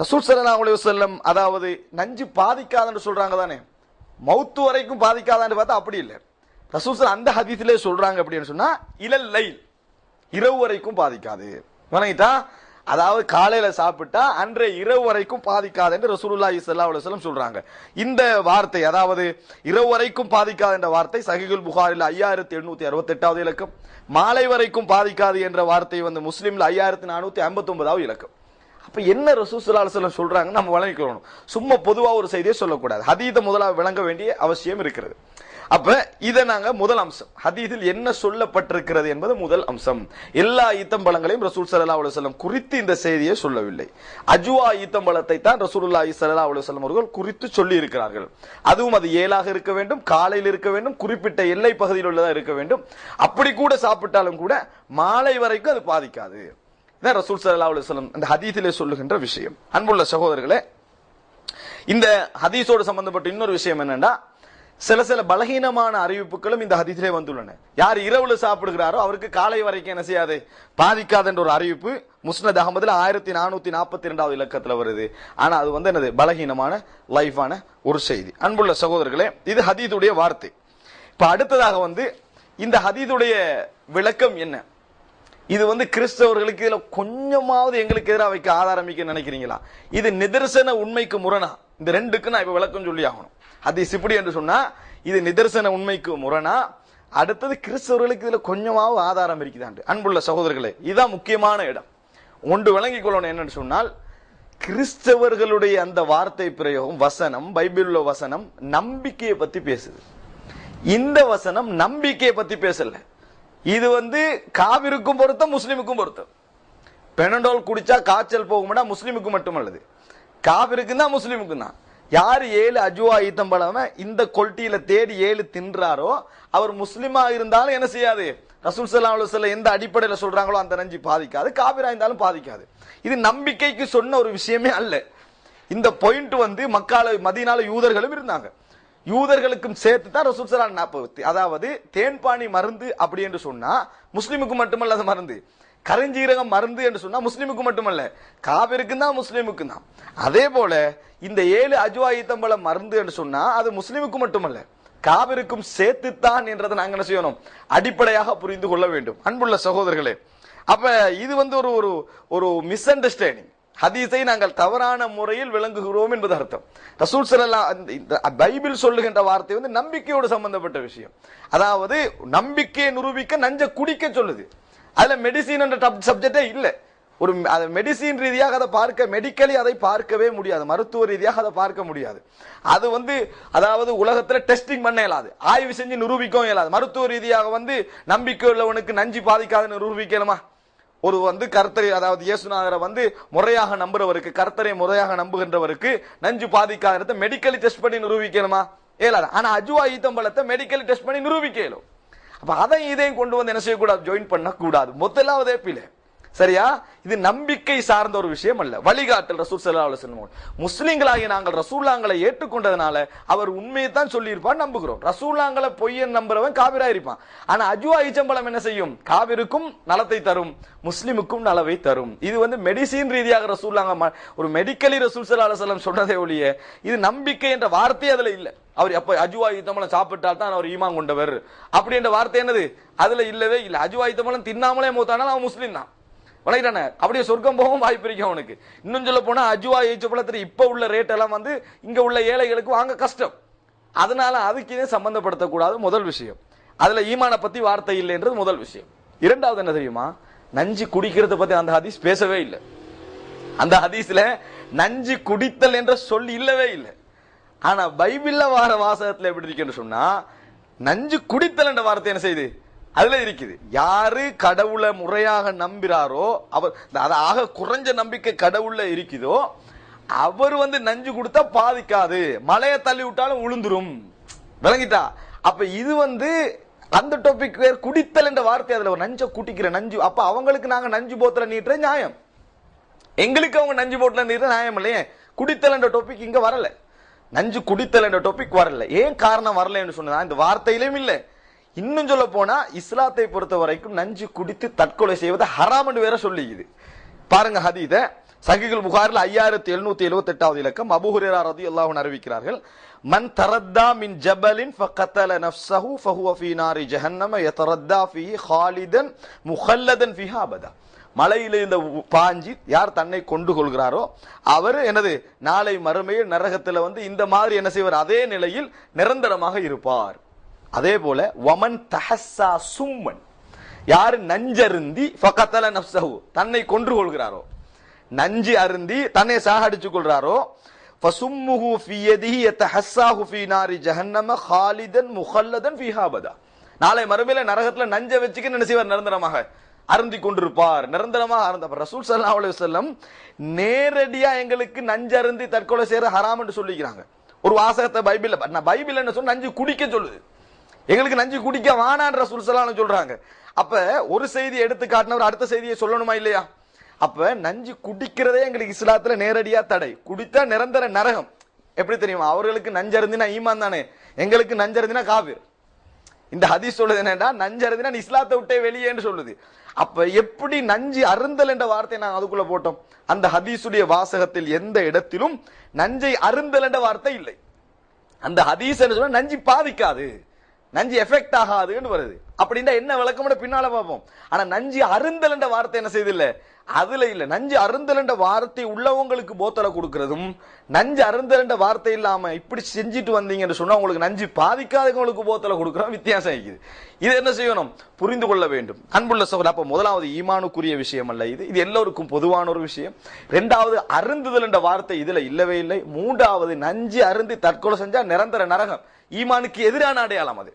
ரசூல் ஸல்லல்லாஹு அலைஹி வஸல்லம் அதாவது நஞ்சு பாதிக்காதுன்னு சொல்றாங்க தானே, மௌத்து வரைக்கும் பாதிக்காதான்னு பார்த்தா அப்படி இல்லை. ரசூல் அந்த ஹதீஸிலே சொல்றாங்க அப்படின்னு சொன்னா இலல் லைல், இரவு வரைக்கும் பாதிக்காது. வணங்கிட்டா, அதாவது காலையில சாப்பிட்டா அன்றைய இரவு வரைக்கும் பாதிக்காது என்று ரசூலுல்லாஹி ஸல்லல்லாஹு அலைஹி வஸல்லம் சொல்றாங்க. இந்த வார்த்தை அதாவது இரவு வரைக்கும் பாதிக்காது என்ற வார்த்தை சஹீஹுல் புகாரில் 5868வது இலக்கம், மாலை வரைக்கும் பாதிக்காது என்ற வார்த்தை வந்து முஸ்லிம்ல 5459வது இலக்கம். அப்ப என்ன ரசூல் ஸல்லல்லாஹு அலைஹி வஸல்லம் சொல்றாங்க நம்ம வழங்கிக்கணும். சும்மா பொதுவா ஒரு செய்தியை சொல்லக்கூடாது, ஹதீஸை முதலாக விளங்க வேண்டிய அவசியம் இருக்கிறது. அப்ப இதை நாங்க முதல் அம்சம், ஹதீஸில் என்ன சொல்லப்பட்டிருக்கிறது என்பது முதல் அம்சம். எல்லா ஈத்தம்பழங்களையும் ரசூல் ஸல்லல்லாஹு அலைஹி வஸல்லம் குறித்து இந்த செய்தியை சொல்லவில்லை. அஜ்வா ஈத்தம்பழத்தை தான் ரசூலுல்லாஹி ஸல்லல்லாஹு அலைஹி வஸல்லம் அவர்கள் குறித்து சொல்லி இருக்கிறார்கள். அதுவும் அது ஏலாக இருக்க வேண்டும், காலையில் இருக்க வேண்டும், குறிப்பிட்ட எல்லை பகுதியில் உள்ளதா இருக்க வேண்டும். அப்படி கூட சாப்பிட்டாலும் கூட மாலை வரைக்கும் அது பாதிக்காது. இதான் ரசூல் ஸல்லல்லாஹு அலைஹி வஸல்லம் அந்த ஹதீஸிலே சொல்லுகின்ற விஷயம். அன்புள்ள சகோதரர்களே, இந்த ஹதீஸோடு சம்பந்தப்பட்ட இன்னொரு விஷயம் என்னன்னா, சில சில பலகீனமான அறிவிப்புகளும் இந்த ஹதீஸிலே வந்துள்ளன. யார் இரவுல சாப்பிடுகிறாரோ அவருக்கு காலை வரைக்கும் என்ன செய்யாது, பாதிக்காது என்ற ஒரு அறிவிப்பு முஸ்னத் அஹமதுல 1442வது இலக்கத்துல வருது. ஆனா அது வந்து என்னது, பலகீனமான லைஃபான ஒரு செய்தி. அன்புள்ள சகோதரர்களே, இது ஹதீஸுடைய வார்த்தை. இப்ப அடுத்ததாக வந்து இந்த ஹதீஸுடைய விளக்கம் என்ன, இது வந்து கிறிஸ்தவர்களுக்கு இதுல கொஞ்சமாவது எங்களுக்கு எதிராக வைக்க ஆதாரமிக்க நினைக்கிறீங்களா? இது நிதர்சன உண்மைக்கு முரணா? இந்த ரெண்டுக்கு நான் இப்ப விளக்கம் சொல்லி ஆகணும். ஹதீஸ் இப்படி என்று சொன்னா இது நிதர்சன உண்மைக்கு முரணா, அடுத்தது கிறிஸ்தவர்களுக்கு இதுல கொஞ்சமாவது ஆதாரம் இருக்குதாண்டு. அன்புள்ள சகோதரர்களே, இதுதான் முக்கியமான இடம். ஒன்று விளங்கிக் கொள்ளணும், என்னன்னு சொன்னால் கிறிஸ்தவர்களுடைய அந்த வார்த்தை பிரயோகம் வசனம், பைபிள் வசனம் நம்பிக்கையை பத்தி பேசுது. இந்த வசனம் நம்பிக்கையை பத்தி பேசல. இது வந்து காவிருக்கும் பொருத்தம், முஸ்லிமுக்கும் பொருத்தம். பெனடோல் குடிச்சா காய்ச்சல் போகும்னா முஸ்லிமுக்கு மட்டுமல்லது, காவிருக்கும் தான் முஸ்லிமுக்கும் தான். யாரு 7 அஜ்வா ஈத்தம்பழம் இந்த கொல்ட்டியில தேடி 7 தின்றாரோ அவர் முஸ்லிமா இருந்தாலும் என்ன செய்யாது, ரசூல் ஸல்லல்லாஹு அலைஹி வஸல்லம் எந்த அடிப்படையில சொல்றாங்களோ அந்த நஞ்சு பாதிக்காது, காபிரா இருந்தாலும் பாதிக்காது. இது நம்பிக்கைக்கு சொன்ன ஒரு விஷயமே அல்ல. இந்த பாயிண்ட் வந்து மக்கால மதீனால யூதர்களும் இருந்தாங்க, யூதர்களுக்கும் சேர்த்து தான் ரசூல் ஸல்லல்லாஹு அலைஹி வஸல்லம், அதாவது தேன்பானி மருந்து அப்படி என்று சொன்னா முஸ்லிமுக்கு மட்டுமல்ல அது மருந்து, கருஞ்சீரகம் மருந்து என்று சொன்னா முஸ்லிமுக்கு மட்டுமல்ல காபிருக்கு தான், முஸ்லிமுக்கு தான். அதே போல இந்த 7 அஜ்வா ஈத்தம்பழம் மருந்து என்று சொன்னா அது முஸ்லிமுக்கு மட்டுமல்ல காபிருக்கும் சேர்த்துத்தான் என்றதை நாங்க என்ன செய்யணும், அடிப்படையாக புரிந்து கொள்ள வேண்டும். அன்புள்ள சகோதரர்களே, அப்ப இது வந்து ஒரு ஒரு மிஸ் அண்டர்ஸ்டாண்டிங். ஹதீஸை நாங்கள் தவறான முறையில் விளங்குகிறோம் என்பது அர்த்தம். ரசூல் ஸல்லல்லாஹு பைபிள் சொல்லுகின்ற வார்த்தை வந்து நம்பிக்கையோடு சம்பந்தப்பட்ட விஷயம். அதாவது நம்பிக்கையை நிரூபிக்க நஞ்ச குடிக்க சொல்லுது. அதுல மெடிசின் என்ற சப்ஜெக்டே இல்லை. ஒரு மெடிசின் ரீதியாக அதை பார்க்க, மெடிக்கலி அதை பார்க்கவே முடியாது, மருத்துவ ரீதியாக அதை பார்க்க முடியாது. அது வந்து அதாவது உலகத்துல டெஸ்டிங் பண்ண இயலாது, ஆய்வு செஞ்சு நிரூபிக்கவும் இயலாது. மருத்துவ ரீதியாக வந்து நம்பிக்கை உள்ளவனுக்கு நஞ்சு பாதிக்காதுன்னு நிரூபிக்கணுமா? ஒரு வந்து கர்த்தரை, அதாவது இயேசுநாதரை வந்து முறையாக நம்புறவருக்கு, கர்த்தரை முறையாக நம்புகின்றவருக்கு நஞ்சு பாதிக்காத மெடிக்கலி டெஸ்ட் பண்ணி நிரூபிக்கணுமா? இயலாது. ஆனா அஜ்வா ஈத்தம்பழத்தை மெடிக்கலி டெஸ்ட் பண்ணி நிரூபிக்க இயலும். அப்ப அதை இதையும் கொண்டு வந்து என்ன செய்யக்கூடாது, ஜாயின் பண்ண கூடாது. முதலாவதே பிழை. சரியா? இது நம்பிக்கை சார்ந்த ஒரு விஷயம் அல்ல, வழிகாட்டல். ரசூல் ஸல்லல்லாஹு அலைஹி வஸல்லம் முஸ்லிம்களாகிய நாங்கள் ரசூலுல்லாஹ்களை ஏற்றுக்கொண்டதனால அவர் உண்மையை தான் சொல்லி இருப்பான் நம்புகிறோம். ரசூலுல்லாஹ்களை பொய்யன் நம்புறவன் காபிரா இருப்பான். ஆனா அஜ்வா ஈச்சம்பழம் என்ன செய்யும், காபிருக்கும் நலத்தை தரும், முஸ்லிமுக்கும் நலவை தரும். இது வந்து மெடிசின் ரீதியாக ரசூலுல்லாஹ் ஒரு மெடிக்கலி ரசூல் ஸல்லல்லாஹு அலைஹி வஸல்லம் சொன்னதே ஒழிய இது நம்பிக்கை என்ற வார்த்தை அதுல இல்ல. அவர் அப்ப அஜ்வா ஈத்தம்பழம் சாப்பிட்டால் தான் அவர் ஈமான் கொண்டவர் அப்படி என்ற வார்த்தை என்னது அதுல இல்லவே இல்லை. அஜ்வா ஈத்தம்பழம் தின்னாமலே மூத்தானால் அவன் முஸ்லிம் தான், வணங்கிட்டானே. அப்படியே சொர்க்கம் போகவும் வாய்ப்பு இருக்கு அவனுக்கு. இன்னும் சொல்ல போனா அஜ்வா ஈச்சப்பழத்துல இப்ப உள்ள ரேட் எல்லாம் வந்து இங்க உள்ள ஏழைகளுக்கு வாங்க கஷ்டம். அதனால அதுக்கு சம்பந்தப்படுத்தக்கூடாது முதல் விஷயம். அதுல ஈமான பத்தி வார்த்தை இல்லை என்றது முதல் விஷயம். இரண்டாவது என்ன தெரியுமா, நஞ்சு குடிக்கிறத பத்தி அந்த ஹதீஸ் பேசவே இல்லை. அந்த ஹதீஸ்ல நஞ்சு குடித்தல் என்ற சொல் இல்லவே இல்லை. ஆனா பைபிள்ல வார வாசகத்துல எப்படி இருக்குன்னு சொன்னா நஞ்சு குடித்தல் என்ற வார்த்தை என்ன செய்யுது அதுல இருக்குது. யாரு கடவுளை முறையாக நம்புறாரோ அவர், ஆக குறைஞ்ச நம்பிக்கை கடவுள்ல இருக்குதோ அவர் வந்து நஞ்சு கொடுத்தா பாதிக்காது, மலையை தள்ளி விட்டாலும் உளுந்துரும். விளங்கிட்டா? அப்ப இது வந்து அந்த டாபிக் வேற. குடித்தல் என்ற வார்த்தை அதுல ஒரு நஞ்ச குட்டிக்கிற நஞ்சு. அப்ப அவங்களுக்கு நாங்க நஞ்சு போத்தல நீட்டுற நியாயம், எங்களுக்கு அவங்க நஞ்சு போட்டல நீட்டுற நியாயம் இல்லையே. குடித்தல் என்ற டாபிக் இங்க வரல. நஞ்சு குடித்தல் என்ற டாபிக் வரல. ஏன் காரணம் வரலன்னு சொன்னா இந்த வார்த்தையிலும் இல்ல. இன்னும் சொல்ல போனா இஸ்லாத்தை பொறுத்த வரைக்கும் நஞ்சு குடித்து தற்கொலை செய்வது ஹராம் என்று வேற சொல்லிக்குது. பாருங்க ஹதீஸ சஹீஹுல் புகாரில் 5778வது இலக்கம் அபூ ஹுரைரா ரலியல்லாஹு அன்ஹு அறிவிக்கிறார்கள், மன் தரத்தா மின் ஜபலின் ஃபகத்தல நஃப்ஸஹு ஃபஹுவ ஃபீ நாரி ஜஹன்னம யதரத்தா ஃபீஹி காலிதன் முகல்லதன் ஃபீஹா அபதா. மலையில இந்த பாஞ்சி யார் தன்னை கொண்டு கொள்கிறாரோ அவர் எனது நாளை மறுமையில் நரகத்துல இந்த மாதிரி என்ன செய்வார், அதே நிலையில் நிரந்தரமாக இருப்பார். அதே போல வமன் தஹஸ்ஸா சும்மன், யார் நஞ்சருந்தி ஃபகத்தல நஃப்ஸஹு தன்னை கொன்று கொள்கிறாரோ, நஞ்சு அருந்தி தன்னை சாகடிச்சு கொள்றாரோ, ஃபசும்முஹு ஃபீ யதிஹி யதஹஸ்ஸாஹு ஃபீ நாரி ஜஹன்னம காலிதன் முகல்லதன் ஃபீஹா அபதா. நாளை மறுமையில நரகத்துல நஞ்ச வச்சுக்கு என்ன செய்வார், நிரந்தரமாக அருந்தி கொண்டிருப்பார், நிரந்தரமாக அருந்தவர். ரசூல் ஸல்லல்லாஹு அலைஹி வஸல்லம் நேரடியா எங்களுக்கு நஞ்சு அருந்தி தற்கொலை செய்யற ஹராம் என்று சொல்லிக்கிறாங்க. ஒரு வாசகத்தை பைபிள் என்ன சொன்ன, நஞ்சு குடிக்க சொல்லுது, எங்களுக்கு நஞ்சு குடிக்க வானான்னு ரசூல் ஸல்லல்லாஹு அலைஹி வஸல்லம் சொல்றாங்க. அப்ப ஒரு செய்தி எடுத்து காட்டினவர் அடுத்த செய்தியை சொல்லணுமா இல்லையா? அப்ப நஞ்சு குடிக்கிறதே எங்களுக்கு இஸ்லாத்துல நேரடியா தடை. குடித்தா நிரந்தர நரகம். எப்படி தெரியுமா? அவர்களுக்கு நஞ்சருந்தினா ஈமான் தானே, எங்களுக்கு நஞ்சருந்தினா காஃபிர். இந்த ஹதீஸ் சொல்லுது என்னன்னா, நஞ்சருந்தினா இஸ்லாத்தை விட்டே வெளியேன்னு சொல்லுது. அப்ப எப்படி நஞ்சு அருந்தல் என்ற வார்த்தையை நாங்கள் அதுக்குள்ள போட்டோம்? அந்த ஹதீஸுடைய வாசகத்தில் எந்த இடத்திலும் நஞ்சை அருந்தல் என்ற வார்த்தை இல்லை. அந்த ஹதீஸ் என்ன சொல்ல, நஞ்சு பாதிக்காது, நஞ்சு எஃபெக்ட் ஆகாதுன்னு வருது. அப்படின்னா என்ன விளக்கம் பின்னால பார்ப்போம். ஆனா நஞ்சு அருந்தல் என்ற வார்த்தை என்ன செய்து இல்ல, அதுல இல்ல. நஞ்சு அருந்தல் என்ற வார்த்தை உள்ளவங்களுக்கு போத்தலை கொடுக்கிறதும், நஞ்சு அருந்தல் என்ற வார்த்தை இல்லாம இப்படி செஞ்சுட்டு வந்தீங்கன்னு சொன்னா உங்களுக்கு நஞ்சு பாதிக்காதவங்களுக்கு போத்தலை கொடுக்கிறோம், வித்தியாசம் இருக்குது. இது என்ன செய்யணும், புரிந்து கொள்ள வேண்டும். அன்புள்ள சகோதரர், அப்ப முதலாவது ஈமானுக்குரிய விஷயம் அல்ல இது, இது எல்லோருக்கும் பொதுவான ஒரு விஷயம். இரண்டாவது அருந்துதல் என்ற வார்த்தை இதுல இல்லவே இல்லை. மூன்றாவது நஞ்சு அருந்தி தற்கொலை செஞ்சா நிரந்தர நரகம், ஈமானுக்கு எதிரான அடையாளம். அது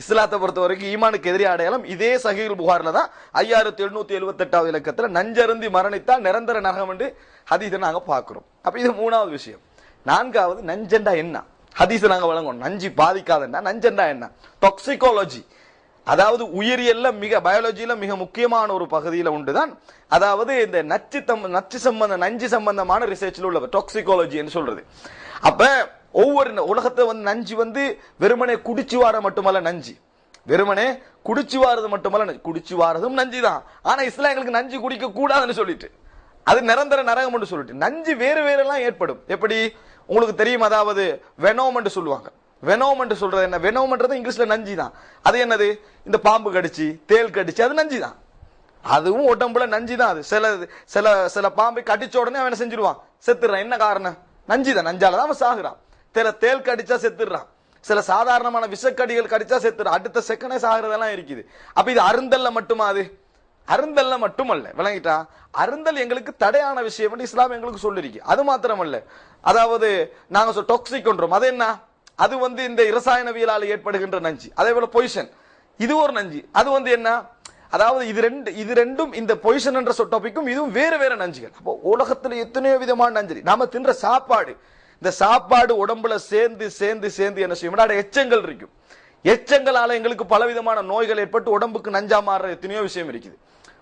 இஸ்லாத்தை பொறுத்த வரைக்கும் ஈமானுக்கு எதிரான அடையாளம். இதே சஹீஹுல் புகாரில தான் 5778வது இலக்கத்துல நஞ்சருந்தி மரணித்தால் நிரந்தர நரகம் என்று ஹதீஸை நாங்க பார்க்கிறோம். அப்ப இது மூணாவது விஷயம். நான்காவது நஞ்சண்டா என்ன, ஹதீஸை நாங்க வழங்கணும். நஞ்சு பாதிக்காதன்னா நஞ்சண்டா என்ன? டாக்சிகாலஜி, அதாவது உயிரியல்ல பயாலஜியில மிக முக்கியமான ஒரு பகுதியில உண்டுதான். அதாவது இந்த நஞ்சு சம்பந்தமான ரிசர்ச்ல உள்ள டாக்சிகாலஜி என்று சொல்றது. அப்ப ஒவ்வொரு உலகத்தை நஞ்சு வெறுமனே குடிச்சு வார மட்டுமல்ல, நஞ்சு வெறுமனே குடிச்சு வாரது மட்டுமல்ல, குடிச்சு வாரதும் நஞ்சு தான். ஆனா இஸ்லாம் எங்களுக்கு நஞ்சு குடிக்க கூடாதுன்னு சொல்லிட்டு, அது நிரந்தர நரகம் என்று சொல்லிட்டு, நஞ்சு வேறு வேற எல்லாம் ஏற்படும். எப்படி உங்களுக்கு தெரியும்? அதாவது வெனோம் என்று சொல்லுவாங்க. வெனோம் என்று சொல்றது என்ன? வெனோம்ன்றது இங்கிலீஷ்ல நஞ்சு தான். அது என்னது? இந்த பாம்பு கடிச்சு, தேல் கடிச்சு, அது நஞ்சு தான். அதுவும் உடம்புல நஞ்சு தான். அது சில சில சில பாம்பை கடிச்ச உடனே அவன் செஞ்சிருவான், செத்துறான். என்ன காரணம்? நஞ்சு தான். நஞ்சால தான் அவன் சாகுறான். சில தேல் கடிச்சா செத்துறான், சில சாதாரணமான விஷக்கடிகள் கடிச்சா செத்துறான், அடுத்த செகண்டே சாகுறதெல்லாம் இருக்குது. அப்ப இது அருந்தல்ல மட்டுமா? அது அருந்தல்ல மட்டுமல்ல, விளங்கிட்டா? அருந்தல் எங்களுக்கு தடையான விஷயம் என்று இஸ்லாம் எங்களுக்கு சொல்லிருக்கு. அது மாத்திரமல்ல, அதாவது நாங்க டாக்ஸிக் ஒன்றோம், அது என்ன? அது இந்த இரசாயனவியலால் ஏற்படுகின்ற நஞ்சு. அதே போல பொய்சன், இது ஒரு நஞ்சு. அது என்ன? அதாவது இது ரெண்டும் இந்த பொய்சன் என்ற டாபிக்கும் இதுவும் வேற வேற நஞ்சுகள். அப்போ உலகத்துல எத்தனையோ விதமான நஞ்சு. நாம தின்ற சாப்பாடு, இந்த சாப்பாடு உடம்புல சேர்ந்து சேர்ந்து சேர்ந்து என்ன செய்யும்? எச்சங்கள் இருக்கும். எச்சங்களால எங்களுக்கு பலவிதமான நோய்கள் ஏற்பட்டு உடம்புக்கு நஞ்சா மாற எத்தனையோ விஷயம் இருக்குது.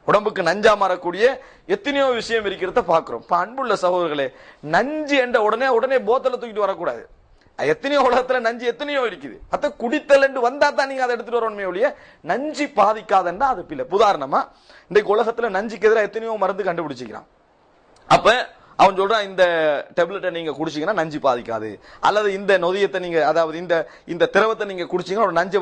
உடம்புக்கு நஞ்சா மாறக்கூடிய எத்தனையோ விஷயம் இருக்கிறத பாக்குறோம். அன்புள்ள சகோதரர்களே, நஞ்சு என்ற உடனே போத்தலை தூக்கிட்டு வரக்கூடாது. எத்தனையோ உலகத்துல நஞ்சு எத்தனையோ இருக்குது. அத குடித்தல் என்று வந்தா தான் நீங்க அதை எடுத்துட்டு வரணுமே ஒழிய நஞ்சு பாதிக்காதன்னா அது பிள்ளை. உதாரணமா இன்றைக்கு உலகத்துல நஞ்சுக்கு எதிராக எத்தனையோ மருந்து கண்டுபிடிச்சிக்கிறான். அப்ப அவன் சொல்றான், இந்த டேப்லெட்டை நீங்க குடிச்சீங்கன்னா நஞ்சு பாதிக்காது, அல்லது இந்த நொதியத்தை நீங்க, அதாவது இந்த திரவத்தை நீங்க குடிச்சீங்கன்னா ஒரு நஞ்சு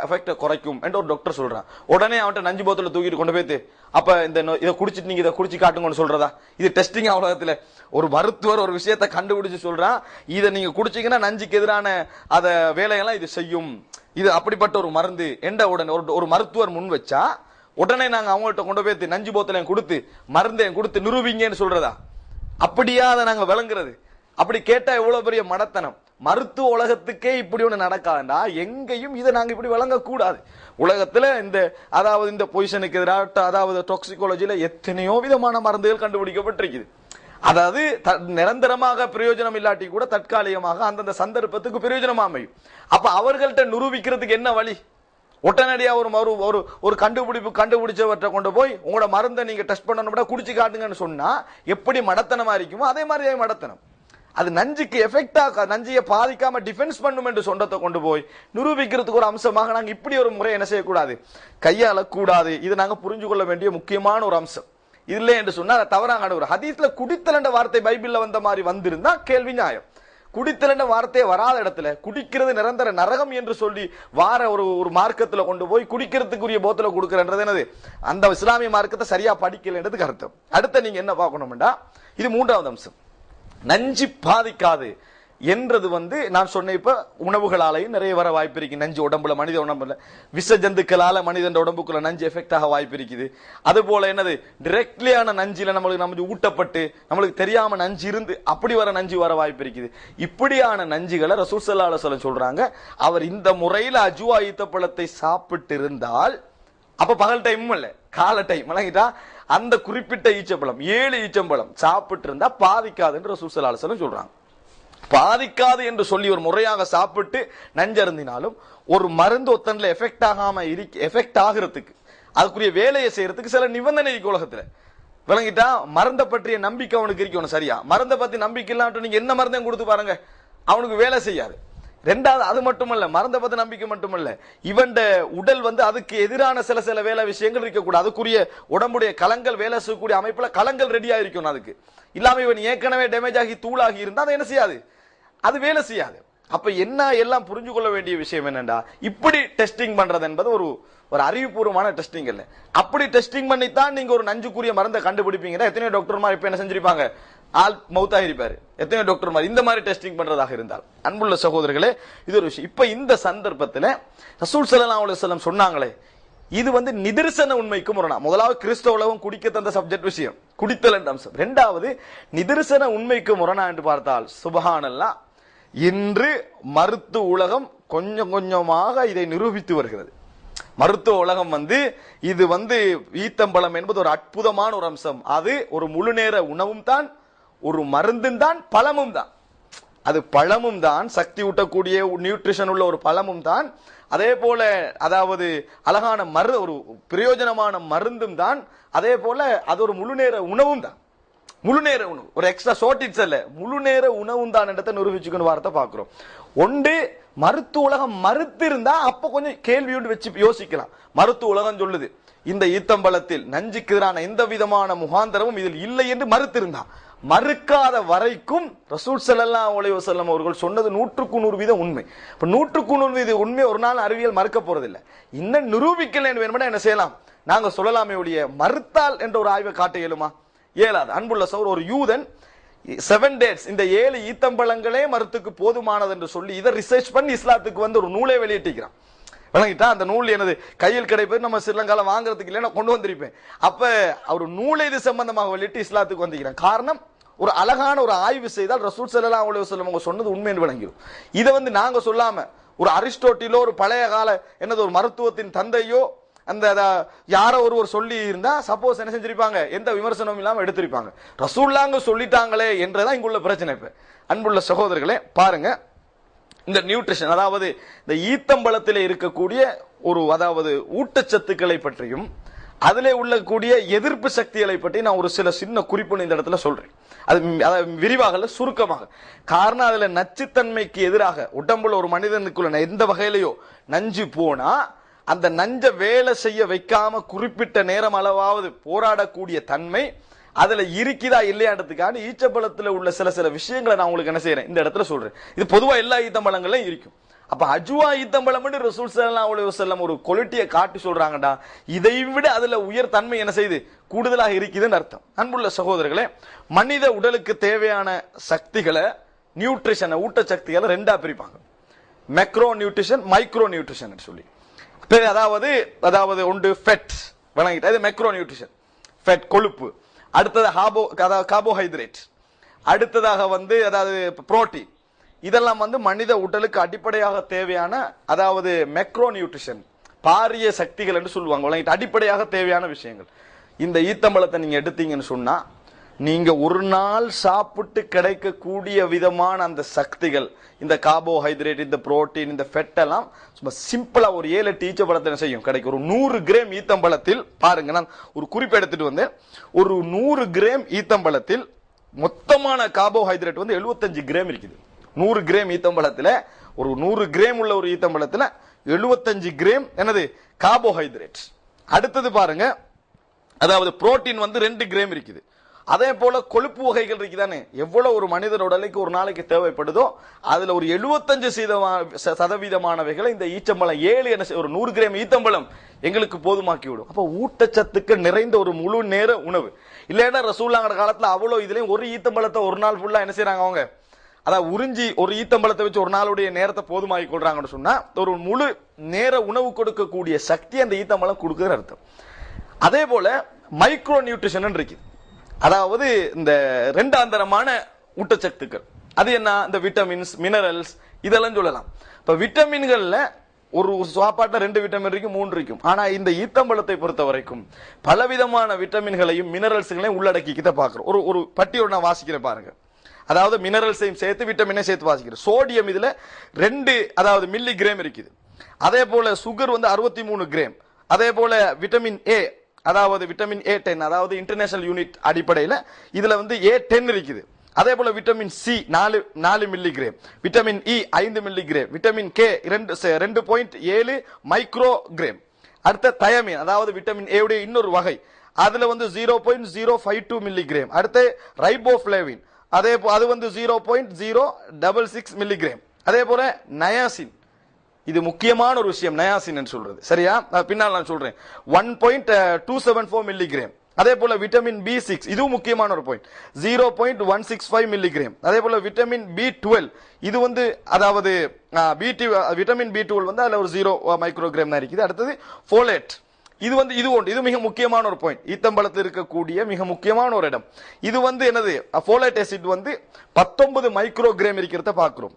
எஃபெக்ட குறைக்கும் என்று ஒரு டாக்டர் சொல்றான். உடனே அவன்கிட்ட நஞ்சு போத்தல தூக்கிட்டு கொண்டு போய்த்து, அப்ப இதை குடிச்சிட்டு நீங்க இதை குடிச்சு காட்டுங்கன்னு சொல்றதா? இது டெஸ்டிங். உலகத்துல ஒரு மருத்துவர் ஒரு விஷயத்தை கண்டுபிடிச்சு சொல்றான், இதை நீங்க குடிச்சீங்கன்னா நஞ்சுக்கு எதிரான அத வேலையெல்லாம் இது செய்யும், இது அப்படிப்பட்ட ஒரு மருந்து என்ற உடனே ஒரு மருத்துவர் முன் வச்சா உடனே நாங்க அவங்கள்ட்ட கொண்டு போய் நஞ்சு போத்தலையும் கொடுத்து மருந்தையும் கொடுத்து நிரூபிங்கன்னு சொல்றதா? அப்படியா அதை நாங்க விளங்குறது? அப்படி கேட்டா எவ்வளவு பெரிய மடத்தனம். மருத்துவ உலகத்துக்கே இப்படி ஒண்ணு நடக்காதுண்டா, எங்கேயும் இதை நாங்க இப்படி வழங்க கூடாது. உலகத்துல அதாவது இந்த பொய்சனுக்கு எதிராக, அதாவது டாக்சிகாலஜில எத்தனையோ விதமான மருந்துகள் கண்டுபிடிக்கப்பட்டிருக்குது. அதாவது நிரந்தரமாக பிரயோஜனம் இல்லாட்டி கூட தற்காலிகமாக அந்தந்த சந்தர்ப்பத்துக்கு பிரயோஜனமா அமையும். அப்ப அவர்கள்ட்ட நிரூபிக்கிறதுக்கு என்ன வழி? உடனடியா ஒரு கண்டுபிடிச்சவற்றை கொண்டு போய் உங்களோட மருந்தை நீங்க டெஸ்ட் பண்ணணும், குடிச்சு காட்டுங்கன்னு சொன்னா எப்படி மடத்தனமா இருக்குமோ அதே மாதிரி மடத்தனம். அது நஞ்சுக்கு எஃபெக்டா நஞ்சியை பாதிக்காம டிஃபென்ஸ் பண்ணும் என்று சொன்னதை கொண்டு போய் நிரூபிக்கிறதுக்கு ஒரு அம்சமாக நாங்க இப்படி ஒரு முறை என்ன செய்யக்கூடாது, கையாளக்கூடாது. இது நாங்க புரிஞ்சு கொள்ள வேண்டிய முக்கியமான ஒரு அம்சம். இல்லை என்று சொன்னா தவறான ஒரு ஹதீஸ்ல குடித்தல் என்ற வார்த்தை பைபிள்ல வந்த மாதிரி வந்திருந்தா கேள்வி நியாயம். குடித்தல் என்ற வார்த்தையை வராத இடத்துல குடிக்கிறது நிரந்தர நரகம் என்று சொல்லி வார ஒரு மார்க்கத்துல கொண்டு போய் குடிக்கிறதுக்குரிய போத்தல கொடுக்கறது என்னது, அந்த இஸ்லாமிய மார்க்கத்தை சரியா படிக்கலன்றதுக்கு அர்த்தம். அடுத்த நீங்க என்ன பார்க்கணும்டா, இது மூன்றாவது அம்சம். நஞ்சு பாதிக்காது என்றது நான் சொன்ன இப்ப உணவுகளாலையும் நிறைய வர வாய்ப்பு இருக்கு. நஞ்சு உடம்புல, மனித உடம்புல விஷ ஜந்துக்களால மனிதன் உடம்புக்குள்ள நஞ்சு எஃபெக்ட் ஆக வாய்ப்பு இருக்குது. அது போல என்னது டிரெக்ட்லியான நஞ்சில நம்மளுக்கு ஊட்டப்பட்டு நம்மளுக்கு தெரியாம நஞ்சு இருந்து அப்படி வர நஞ்சு வர வாய்ப்பு இருக்குது. இப்படியான நஞ்சுகளை ரசூல் ஸல்லல்லாஹு அலைஹி வஸல்லம் சொல்றாங்க, அவர் இந்த முறையில அஜ்வா ஈத்தப்பழத்தை சாப்பிட்டு இருந்தால், அப்ப பகல் டைமும் இல்ல கால டைம் வழங்கிட்டா, அந்த குறிப்பிட்ட ஈச்சப்பழம் 7 ஈச்சம்பழம் சாப்பிட்டு இருந்தா பாதிக்காதுன்னு ரசூல் ஸல்லல்லாஹு அலைஹி வஸல்லம் சொல்றாங்க. பாதிக்காது என்று சொல்லி ஒரு முறையாக சாப்பிட்டு நஞ்சருந்தினாலும் ஒரு மருந்து ஒத்தன்ல எஃபெக்ட் ஆகிறதுக்கு அதுக்குரிய வேலையை செய்யறதுக்கு சில நிபந்தனை இருக்கு உலகத்துல. விளங்கிட்டா, மருந்தை பற்றிய நம்பிக்கை அவனுக்கு இருக்கணும். சரியா, மருந்தை பத்தி நம்பிக்கை இல்லாம நீங்க என்ன மருந்தையும் கொடுத்து பாருங்க, அவனுக்கு வேலை செய்யாது. ரெண்டாவது, அது மட்டுமல்ல, மருந்தை பத்தி நம்பிக்கை மட்டுமல்ல, இவன் உடல் அதுக்கு எதிரான சில வேலை விஷயங்கள் இருக்கக்கூடாது. அதுக்குரிய உடம்புடைய களங்கள் வேலை செய்யக்கூடிய அமைப்புல களங்கள் ரெடியா இருக்கணும். அதுக்கு இல்லாம இவன் ஏற்கனவே டேமேஜ் ஆகி தூளாகி இருந்தா அதை என்ன செய்யாது, அது வேலை செய்யாது. அப்ப என்ன எல்லாம் புரிஞ்சு கொள்ள வேண்டிய விஷயம் என்னண்டா, இப்படி டெஸ்டிங் பண்றது என்பது ஒரு அறிவுபூர்வமான டெஸ்டிங் இல்ல. அப்படி டெஸ்டிங் பண்ணித்தான் நீங்க ஒரு நஞ்சுக்குரிய மருந்தை கண்டுபிடிப்பீங்க. எத்தனையோ டாக்டர்மார் இப்ப என்ன செஞ்சிருப்பாங்க, ஆள் மௌத்தாக இருப்பாரு. எத்தனையோ டாக்டர்மார் இந்த மாதிரி டெஸ்டிங் பண்றதாக இருந்தால், அன்புள்ள சகோதரர்களே, இது ஒரு விஷயம். இப்ப இந்த சந்தர்ப்பத்தில் ரசூல் ஸல்லல்லாஹு அலைஹி வஸல்லம் சொன்னாங்களே, இது நிதர்சன உண்மைக்கு முரணா. முதலாவது கிறிஸ்தவ உலகம் குடிக்க தந்த சப்ஜெக்ட் விஷயம் குடித்தல் என்ற அம்சம். இரண்டாவது, நிதர்சன உண்மைக்கு முரணா என்று பார்த்தால் சுப்ஹானல்லாஹ், இன்று மருத்துவ உலகம் கொஞ்சம் கொஞ்சமாக இதை நிரூபித்து வருகிறது. மருத்துவ உலகம் இது ஈத்தம்பழம் என்பது ஒரு அற்புதமான ஒரு அம்சம். அது ஒரு முழு நேர உணவும் தான், ஒரு மருந்தும் தான், பழமும் தான். அது பழமும் தான், சக்தி ஊட்டக்கூடிய நியூட்ரிஷன் உள்ள ஒரு பழமும் தான். அதே போல அதாவது அழகான ஒரு பிரயோஜனமான மருந்தும் தான். அதே போல அது ஒரு முழு நேர உணவும் தான். முழு நேர உணவு, ஒரு எக்ஸ்ட்ரா ஷார்டேஜ் அல்ல, முழு நேர உணவும் தான் என்றதை நிரூபிச்சுக்கணும் வார்த்தை பார்க்கிறோம். ஒன்று, மருத்துவ உலகம் மறுத்து இருந்தா அப்ப கொஞ்சம் கேள்வியோடு வச்சு யோசிக்கலாம். மருத்துவ உலகம் சொல்லுது இந்த ஈத்தம்பழத்தில் நஞ்சுக்கு எதிரான எந்த விதமான முகாந்தரமும் இதில் இல்லை என்று மறுத்து இருந்தா, மறுக்காத வரைக்கும் ரசூல் ஸல்லல்லாஹு அலைஹி வஸல்லம் அவர்கள் சொன்னது 100% உண்மை. இப்ப 100% உண்மை ஒரு நாள் அறிவியல் மறுக்க போறதில்லை. இன்னும் நிரூபிக்கல வேணும்னா என்ன செய்யலாம், நாங்க சொல்லலாமே ஒழிய மறுத்தால் என்ற ஒரு ஆய்வை காட்ட இயலுமா? இயலாது. அன்புள்ள சகோதரர், ஒரு யூதன் 7 dates இந்த 7 ஈத்தம்பழங்களே மருத்துக்கு போதுமானது என்று சொல்லி இதை ரிசர்ச் பண்ணி இஸ்லாத்துக்கு ஒரு நூலை வெளியிட்டிருக்கிறான். விளங்கிட்டா, அந்த நூல் எனது கையில் கிடைப்பது நம்ம ஸ்ரீலங்கால வாங்குறதுக்கு இல்லை, நான் கொண்டு வந்திருப்பேன். அப்ப அவர் நூலை இது சம்பந்தமாக வெளியிட்டு இஸ்லாத்துக்கு வந்திருக்கிறான். காரணம், ஒரு அழகான ஒரு ஆய்வு செய்தால் ரசூல் ஸல்லல்லாஹு அலைஹி வஸல்லம் அவங்க சொன்னது உண்மை என்று விளங்கிடும். இதை நாங்க சொல்லாம ஒரு அரிஸ்டோட்டிலோ ஒரு பழைய கால ஒரு மருத்துவத்தின் தந்தையோ அந்த யாரோ ஒருவர் சொல்லி இருந்தா சப்போஸ் என்ன செஞ்சிருப்பாங்க, எந்த விமர்சனமும் இல்லாம எடுத்திருப்பாங்க. ரசூலுல்லாஹ் சொல்லிட்டாங்களே என்றதான் இங்குள்ள பிரச்சனை. இப்ப அன்புள்ள சகோதரர்களே பாருங்க, இந்த நியூட்ரிஷன் அதாவது இந்த ஈத்தம்பழத்தில் இருக்கக்கூடிய அதாவது ஊட்டச்சத்துக்களை பற்றியும் அதிலே உள்ளக்கூடிய எதிர்ப்பு சக்திகளை பற்றி நான் ஒரு சில சின்ன குறிப்பு இந்த இடத்துல சொல்றேன். அது விரிவாக சுருக்கமாக. காரணம், அதுல நச்சுத்தன்மைக்கு எதிராக உடம்புல ஒரு மனிதனுக்குள்ள எந்த வகையிலையோ நஞ்சு போனா அந்த நஞ்ச வேலை செய்ய வைக்காம குறிப்பிட்ட நேரம் அளவாவது போராடக்கூடிய தன்மை அதுல இருக்குதா இல்லையான்றதுக்கான ஈச்சப்பழத்துல உள்ள சில விஷயங்களை நான் உங்களுக்கு என்ன செய்யறேன் இந்த இடத்துல சொல்றேன். இது பொதுவா எல்லா ஈத்தம்பழங்களையும் இருக்கும். அப்ப அஜ்வா ஈத்தம்பழம் ரசூல் ஸல்லல்லாஹு அலைஹி வஸல்லம் ஒரு குவாலிட்டியை காட்டி சொல்றாங்கடா, இதை விட அதுல உயர் தன்மை என்ன செய்யுது, கூடுதலாக இருக்குதுன்னு அர்த்தம். அன்புள்ள சகோதரர்களே, மனித உடலுக்கு தேவையான சக்திகளை, நியூட்ரிஷனை, ஊட்டச்சக்திகளை ரெண்டா பிரிப்பாங்க. மேக்ரோ நியூட்ரிஷன், மைக்ரோ நியூட்ரிஷன் சொல்லி. அதாவது ஒன்று ஃபெட், வணங்கிட்டு இது மேக்ரோ நியூட்ரிஷன், ஃபெட் கொழுப்பு. அடுத்தது கார்போஹைட்ரேட். அடுத்ததாக அதாவது புரோட்டீன். இதெல்லாம் மனித உடலுக்கு அடிப்படையாக தேவையான அதாவது மேக்ரோ நியூட்ரிஷன், பாரிய சக்திகள் என்று சொல்லுவாங்க. அடிப்படையாக தேவையான விஷயங்கள். இந்த ஈத்தம்பழத்தை நீங்க எடுத்தீங்கன்னு சொன்னா நீங்க ஒரு நாள் சாப்பிட்டு கிடைக்கக்கூடிய விதமான அந்த சக்திகள், இந்த கார்போஹைட்ரேட், இந்த புரோட்டீன், இந்த ஃபெட் எல்லாம் சும்மா சிம்பிளா ஒரு 7-8 ஈச்சம்பழத்தை செய்யும் கிடைக்கும். ஒரு 100 கிராம் ஈத்தம்பழத்தில் பாருங்க, நான் ஒரு குறிப்பு எடுத்துட்டு வந்தேன். ஒரு 100 கிராம் ஈத்தம்பழத்தில் மொத்தமான கார்போஹைட்ரேட் வந்து 75 கிராம் இருக்குது. 100 கிராம் ஈத்தம்பழத்துல, ஒரு 100 கிராம் உள்ள ஒரு ஈத்தம்பழத்துல 75 கிராம் என்னது கார்போஹைட்ரேட். அடுத்தது பாருங்க, அதாவது புரோட்டீன் வந்து 2 கிராம் இருக்குது. அதே போல கொழுப்பு வகைகள் இருக்குதானே, எவ்வளவு ஒரு மனிதர் உடலுக்கு ஒரு நாளைக்கு தேவைப்படுதோ அதுல ஒரு 75% இந்த ஈச்சம்பழம் 7 என்ன ஒரு 100 கிராம் ஈத்தம்பழம் எங்களுக்கு போதுமாக்கி விடும். அப்ப ஊட்டச்சத்துக்கு நிறைந்த ஒரு முழு நேர உணவு. இல்லைன்னா ரசூலுல்லாஹ் காலத்துல அவ்வளவு இதுலயும் ஒரு ஈத்தம்பழத்தை ஒரு நாள் ஃபுல்லா என்ன செய்யறாங்க அவங்க, அதாவது உறிஞ்சி ஒரு ஈத்தம்பழத்தை வச்சு ஒரு நாளுடைய நேரத்தை போதுமாக்கி கொள்றாங்கன்னு சொன்னா ஒரு முழு நேர உணவு கொடுக்கக்கூடிய சக்தி அந்த ஈத்தம்பழம் கொடுக்குற அர்த்தம். அதே போல மைக்ரோ நியூட்ரிஷன் இருக்கு, அதாவது இந்த இரண்டாந்தரமான ஊட்டச்சத்துக்கள். அது என்ன, இந்த விட்டமின்ஸ், மினரல்ஸ் இதெல்லாம் சொல்லலாம். இப்ப விட்டமின்கள்ல ஒரு சாப்பாட்டுல 2 விட்டமின் இருக்கும், 3 இருக்கும். ஆனா இந்த ஈத்தம்பழத்தை பொறுத்த வரைக்கும் பலவிதமான விட்டமின்களையும் மினரல்ஸ்களையும் உள்ளடக்கிக்கிட்ட பாக்குறோம். ஒரு பட்டியோட நான் வாசிக்கிறேன் பாருங்க. அதாவது மினரல்ஸையும் சேர்த்து விட்டமினை சேர்த்து வாசிக்கிறேன். சோடியம் இதுல 2 அதாவது மில்லி கிராம் இருக்குது. அதே போல சுகர் வந்து 63 கிராம். அதே போல விட்டமின் ஏ, அதாவது விட்டமின் A10, அதாவது இன்டர்நேஷனல் யூனிட் அடிப்படையில் இதுல வந்து A10 இருக்குது. அதே போல vitamin C 4 milli gram, vitamin E 5 milli gram, vitamin K 2.7 micro gram. அடுத்த தயமின், அதாவது விட்டமின் ஏ உடைய இன்னொரு வகை, அதுல வந்து 0.052 மில்லி கிராம். அடுத்து ரைபோஃப்ளேவின், அது வந்து 0.066 மில்லி கிராம். அதே போல நயாசின், இது முக்கியமான ஒரு விஷயம், நயாசின் சொல்றது சரியா, பின்னால் நான் சொல்றேன், 1.274 மில்லி கிராம். அதே போல விட்டமின் B6, இதுவும் முக்கியமான ஒரு பாயிண்ட், 0.165 மில்லி கிராம். அதே போல விட்டமின் B12, இது வந்து அதாவது விட்டமின் B12 வந்து அதுல ஒரு 0 மைக்ரோகிராம் தான் இருக்குது. அடுத்தது ஃபோலேட், இது வந்து இது மிக முக்கியமான ஒரு பாயிண்ட், ஈத்தம்பழத்தில் இருக்கக்கூடிய மிக முக்கியமான ஒரு இடம். இது வந்து என்னது, ஃபோலேட் ஆசிட் வந்து 19 மைக்ரோகிராம் இருக்கிறத பார்க்கிறோம்.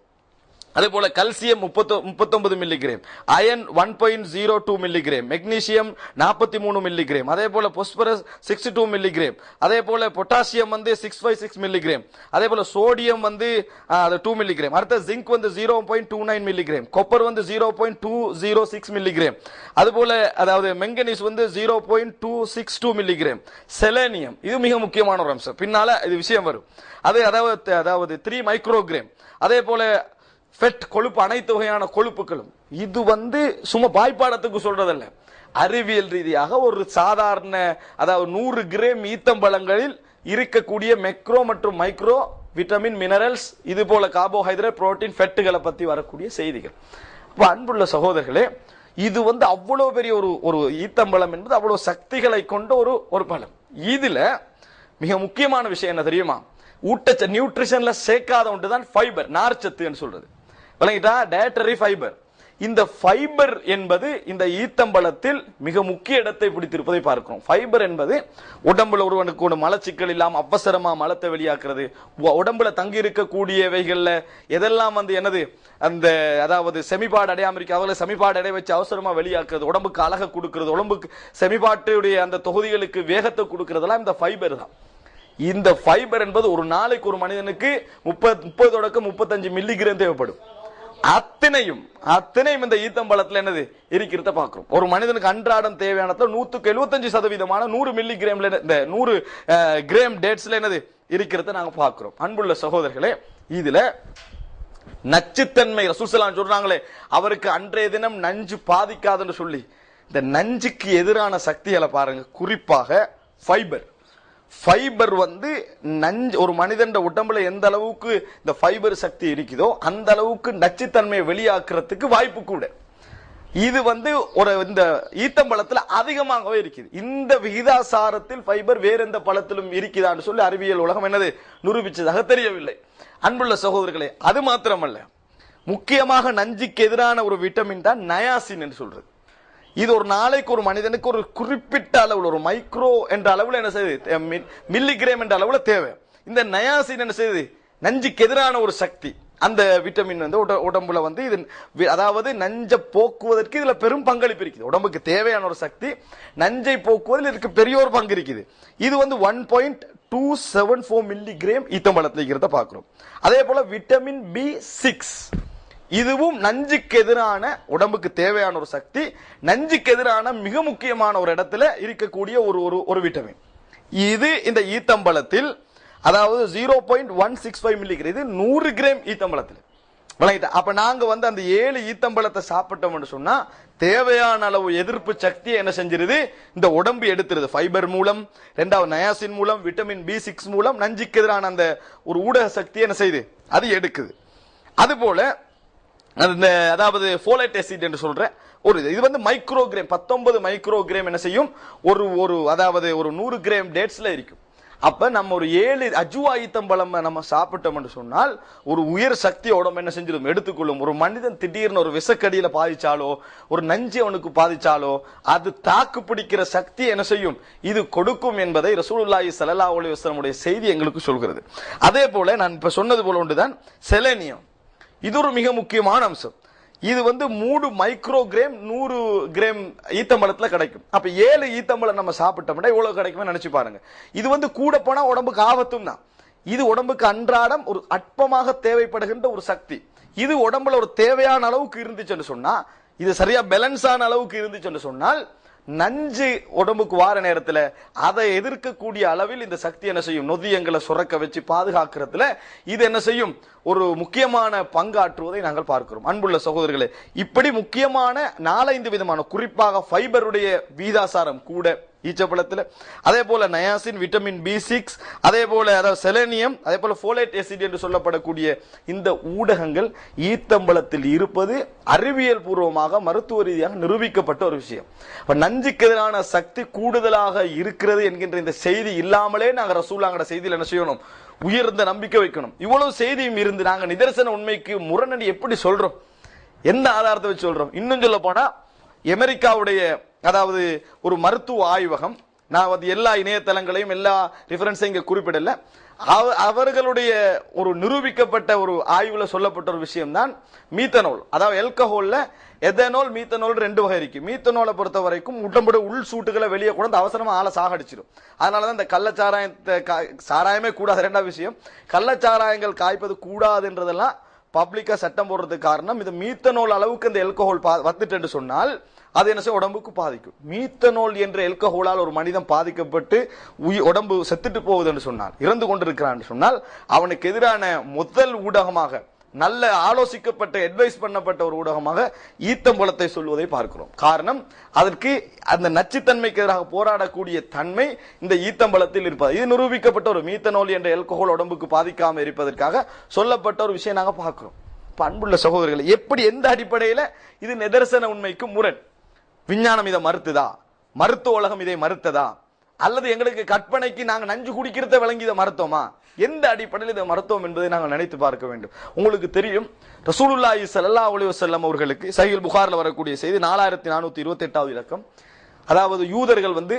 அதே போல calcium 39 milligram, iron 1.02 milligram, magnesium 43 milligram. அதே போல பொஸ்பரஸ் 62 மில்லி கிராம். அதே போல பொட்டாசியம் வந்து 656 மில்லி கிராம். அதே போல சோடியம் வந்து 2 மில்லி கிராம். அடுத்த ஜிங்க் வந்து 0.29 மில்லி கிராம், கொப்பர் வந்து 0.206 மில்லி கிராம். அது போல அதாவது மெங்கனீஸ் வந்து 0.262 மில்லி கிராம். செலேனியம், இது மிக முக்கியமான ஒரு அம்சம், பின்னால இது விஷயம் வரும். அதாவது 3 மைக்ரோகிராம். அதே போல ஃபெட், கொழுப்பு, அனைத்து வகையான கொழுப்புகளும். இது வந்து சும்மா பாய்ப்பாடத்துக்கு சொல்றதல்ல, அறிவியல் ரீதியாக ஒரு சாதாரண அதாவது 100 கிராம் ஈத்தம்பழங்களில் இருக்கக்கூடிய மெக்ரோ மற்றும் மைக்ரோ விட்டமின், மினரல்ஸ், இது போல கார்போஹைட்ரேட், புரோட்டீன், ஃபெட்டுகளை பத்தி வரக்கூடிய செய்திகள். அன்புள்ள சகோதரர்களே, இது வந்து அவ்வளவு பெரிய ஒரு ஈத்தம்பழம் என்பது அவ்வளவு சக்திகளை கொண்ட ஒரு பழம். இதுல மிக முக்கியமான விஷயம் என்ன தெரியுமா, நியூட்ரிஷன்ல சேர்க்காத ஒன்று தான் ஃபைபர், நார்ச்சத்து சொல்றது. விளங்கிட்டா, டயட்டரி ஃபைபர். இந்த ஃபைபர் என்பது இந்த ஈத்தம்பழத்தில் மிக முக்கிய இடத்தை பிடித்திருப்பதை பார்க்கிறோம். ஃபைபர் என்பது உடம்புல ஒருவனுக்கு மலச்சிக்கல் இல்லாம அவசரமா மலத்தை வெளியாக்குறது, உடம்புல தங்கி இருக்கக்கூடியவைகள்ல எதெல்லாம் வந்து என்னது அந்த அதாவது செமிபாடு அடையாம இருக்கு, அவங்களை செமிபாடு அடைய வச்சு அவசரமா வெளியாக்குறது, உடம்புக்கு அழகை கொடுக்கிறது, உடம்புக்கு செமிபாட்டுடைய அந்த தொகுதிகளுக்கு வேகத்தை கொடுக்கறதெல்லாம் இந்த ஃபைபர் தான். இந்த ஃபைபர் என்பது ஒரு நாளைக்கு ஒரு மனிதனுக்கு 30 தொடக்கம் 35 மில்லி கிராம் தேவைப்படும். அத்தனையும் இந்த ஈத்தம்பழத்துல என்னது இருக்கிறத பாக்குறோம். ஒரு மனிதனுக்கு அன்றாடம் தேவையானதுல 175% 100 மில்லி கிராம்ல இந்த 100 கிராம் டேட்ஸ்ல என்னது இருக்கிறத நாங்க பாக்குறோம். அன்புள்ள சகோதரர்களே, இதுல நச்சுத்தன்மை ரசூல் ஸல்லல்லாஹு அலைஹி வஸல்லம் சொல்றாங்களே, அவருக்கு அன்றைய தினம் நஞ்சு பாதிக்காதுன்னு சொல்லி, இந்த நஞ்சுக்கு எதிரான சக்திகளை பாருங்க. குறிப்பாக ஃபைபர் வந்து நஞ்சு ஒரு மனிதன் உடம்புல எந்த அளவுக்கு இந்த ஃபைபர் சக்தி இருக்குதோ அந்த அளவுக்கு நச்சுத்தன்மையை வெளியாக்குறதுக்கு வாய்ப்பு கூட. இது வந்து இந்த ஈத்தம்பழத்துல அதிகமாகவே இருக்குது. இந்த விகிதாசாரத்தில் ஃபைபர் வேற எந்த பழத்திலும் இருக்குதான்னு சொல்லி அறிவியல் உலகம் என்னது நிரூபிச்சதாக தெரியவில்லை. அன்புள்ள சகோதரர்களே, அது மாத்திரமல்ல, முக்கியமாக நஞ்சுக்கு எதிரான ஒரு விட்டமின் தான் நயாசின் என்று சொல்றது. இது ஒரு நாளைக்கு ஒரு மனிதனுக்கு ஒரு குறிப்பிட்ட அளவில், ஒரு மைக்ரோ என்ற அளவில் என்ன செய்யுது, மில்லிகிராம் என்ற அளவில் தேவை. இந்த நயாசின் என்ன செய்யுது, நஞ்சுக்கு எதிரான ஒரு சக்தி. அந்த விட்டமின் வந்து உடம்புல வந்து இது அதாவது நஞ்சை போக்குவதற்கு இதுல பெரும் பங்களிப்பு இருக்குது. உடம்புக்கு தேவையான ஒரு சக்தி, நஞ்சை போக்குவதில் இதுக்கு பெரிய ஒரு பங்கு இருக்குது. இது வந்து 1.274 மில்லி கிராம் ஈத்தம்பழத்தில் இருக்கிறத பார்க்கிறோம். அதே போல விட்டமின் B6, இதுவும் நஞ்சுக்கு எதிரான, உடம்புக்கு தேவையான ஒரு சக்தி, நஞ்சுக்கு எதிரான மிக முக்கியமான ஒரு இடத்துல இருக்கக்கூடிய ஒரு விட்டமின். இது இந்த ஈத்தம்பழத்தில் அதாவது 0.165 மில்லிகிராம். இது 100 கிராம் ஈத்தம்பழத்தில் விளங்கிட்டா. அப்ப நாங்க வந்து அந்த 7 ஈத்தம்பழத்தை சாப்பிட்டோம்னு சொன்னா தேவையான அளவு எதிர்ப்பு சக்தியை என்ன செஞ்சிருது, இந்த உடம்பு எடுத்துருது. ஃபைபர் மூலம், ரெண்டாவது நயாசின் மூலம், விட்டமின் B6 மூலம் நஞ்சுக்கு எதிரான அந்த ஒரு ஊடக சக்தியை என்ன செய்யுது, அது எடுக்குது. அது போல அந்த அதாவது ஃபோலேட் ஆசிட் என்று சொல்ற ஒரு இது வந்து மைக்ரோகிராம் 19 மைக்ரோகிராம் என்ன செய்யும், ஒரு அதாவது ஒரு 100 கிராம் டேட்ஸ்ல இருக்கும். அப்ப நம்ம ஒரு 7 அஜுவா ஈத்தம்பழம் நம்ம சாப்பிட்டோம் என்று சொன்னால் ஒரு உயர் சக்தியோட என்ன செஞ்சிடும், எடுத்துக்கொள்ளும். ஒரு மனிதன் திடீர்னு ஒரு விஷக்கடியில பாதிச்சாலோ, ஒரு நஞ்சு அவனுக்கு பாதிச்சாலோ அது தாக்கு பிடிக்கிற சக்தி என்ன செய்யும், இது கொடுக்கும் என்பதை ரசூலுல்லாஹி ஸல்லல்லாஹு அலைஹி வஸல்லம் உடைய செய்தி எங்களுக்கு சொல்கிறது. அதே போல நான் இப்ப சொன்னது போல ஒன்றுதான் செலேனியம். இது ஒரு மிக முக்கியமான அம்சம். இது வந்து 3 மைக்ரோகிராம் 100 கிராம் ஈத்தம்பழத்துல கிடைக்கும். அப்ப 7 ஈத்தம்பழம் நம்ம சாப்பிட்டோம்னா எவ்வளவு கிடைக்குமே நினைச்சு பாருங்க. இது வந்து கூட போனா உடம்புக்கு ஆபத்தும் தான். இது உடம்புக்கு அன்றாடம் ஒரு அற்பமாக தேவைப்படுகின்ற ஒரு சக்தி. இது உடம்புல ஒரு தேவையான அளவுக்கு இருந்துச்சுன்னு சொன்னா, இது சரியா பேலன்ஸான அளவுக்கு இருந்துச்சுன்னு சொன்னால் நஞ்சு உடம்புக்கு வார நேரத்துல அதை எதிர்க்கக்கூடிய அளவில் இந்த சக்தி என்ன செய்யும், நொதியங்களை சுரக்க வச்சு பாதுகாக்கிறதுல இது என்ன செய்யும், ஒரு முக்கியமான பங்காற்றுவதை நாங்கள் பார்க்கிறோம். அன்புள்ள சகோதரர்களே, இப்படி முக்கியமான 4-5 விதமான, குறிப்பாக ஃபைபருடைய வீதாசாரம் கூட ஈச்சப்பழத்துல, அதே போல நயாசின், விட்டமின் B6, அதே போல அதாவது செலேனியம், அதே போல ஃபோலேட் ஆசிட் என்று சொல்லப்படக்கூடிய இந்த ஊடகங்கள் ஈத்தம்பழத்தில் இருப்பது அறிவியல் பூர்வமாக மருத்துவ ரீதியாக நிரூபிக்கப்பட்ட ஒரு விஷயம். நஞ்சுக்கு எதிரான சக்தி கூடுதலாக இருக்கிறது என்கின்ற இந்த செய்தி இல்லாமலே நாங்க ரசூலுல்லாஹ்வோட செய்தியில் என்ன செய்யணும், உயர்ந்த நம்பிக்கை வைக்கணும். இவ்வளவு செய்தியும் இருந்து நாங்க நிதர்சன உண்மைக்கு முரணடி எப்படி சொல்றோம், எந்த ஆதாரத்தை வச்சு சொல்றோம்? இன்னும் சொல்ல போனா அமெரிக்காவுடைய அதாவது ஒரு மருத்துவ ஆய்வகம், நான் வந்து எல்லா இணையதளங்களையும் எல்லா ரெஃபரன்ஸையும் இங்க குறிப்பிடல, அவர்களுடைய ஒரு நிரூபிக்கப்பட்ட ஒரு ஆய்வுல சொல்லப்பட்ட ஒரு விஷயம் தான் மீத்தனோல். அதாவது ஆல்கஹால்ல எதனோல், மீத்தனோல் 2 வகை இருக்கு. மீத்தனோலை பொறுத்த வரைக்கும் உடம்போட உள் சூட்டுகளை வெளியே கொண்டு அவசரமா ஆளை சாகடிச்சிடும். அதனாலதான் இந்த கள்ளச்சாராயத்தை சாராயமே கூடாது. 2வது விஷயம், கள்ளச்சாராயங்கள் காய்ப்பது கூடாதுன்றதெல்லாம் பப்ளிக்கா சட்டம் போடுறதுக்கு காரணம் இது மீத்தனோல் அளவுக்கு இந்த ஆல்கஹால் வந்துட்டு சொன்னால் அது என்ன செய்ய, உடம்புக்கு பாதிக்கும். மீத்தனோல் என்ற ஆல்கஹாலால் ஒரு மனிதன் பாதிக்கப்பட்டு உடம்பு செத்துட்டு போகுது என்று சொன்னால், இறந்து கொண்டிருக்கிறான் சொன்னால், அவனுக்கு எதிரான முதல் ஊடகமாக, நல்ல ஆலோசிக்கப்பட்ட அட்வைஸ் பண்ணப்பட்ட ஒரு ஊடகமாக ஈத்தம்பழத்தை சொல்வதை பார்க்கிறோம். காரணம், அதற்கு அந்த நச்சுத்தன்மைக்கு எதிராக போராடக்கூடிய தன்மை இந்த ஈத்தம்பழத்தில் இருப்பது. இது நிரூபிக்கப்பட்ட ஒரு மீத்தனோல் என்ற ஆல்கஹால் உடம்புக்கு பாதிக்காம இருப்பதற்காக சொல்லப்பட்ட ஒரு விஷயம் நாங்க பார்க்கிறோம். அன்புள்ள சகோதரர்களை, எப்படி எந்த அடிப்படையில இது நிதர்சன உண்மைக்கு முரண்? விஞ்ஞானம் இதை மறுத்துதா, மருத்துவ உலகம் இதை மறுத்ததா, அல்லது எங்களுக்கு கற்பனைக்கு நாங்க நஞ்சு குடிக்கிறத விளங்கி இதை மறுத்தோமா? எந்த அடிப்படையில் இதை மருத்துவம் என்பதை நாங்கள் நினைத்து பார்க்க வேண்டும். உங்களுக்கு தெரியும், ரசூலுல்லாஹி ஸல்லல்லாஹு அலைஹி வஸல்லம் அவர்களுக்கு சஹீஹ் புகாரில் வரக்கூடிய செய்தி 4428வது இலக்கம். அதாவது யூதர்கள் வந்து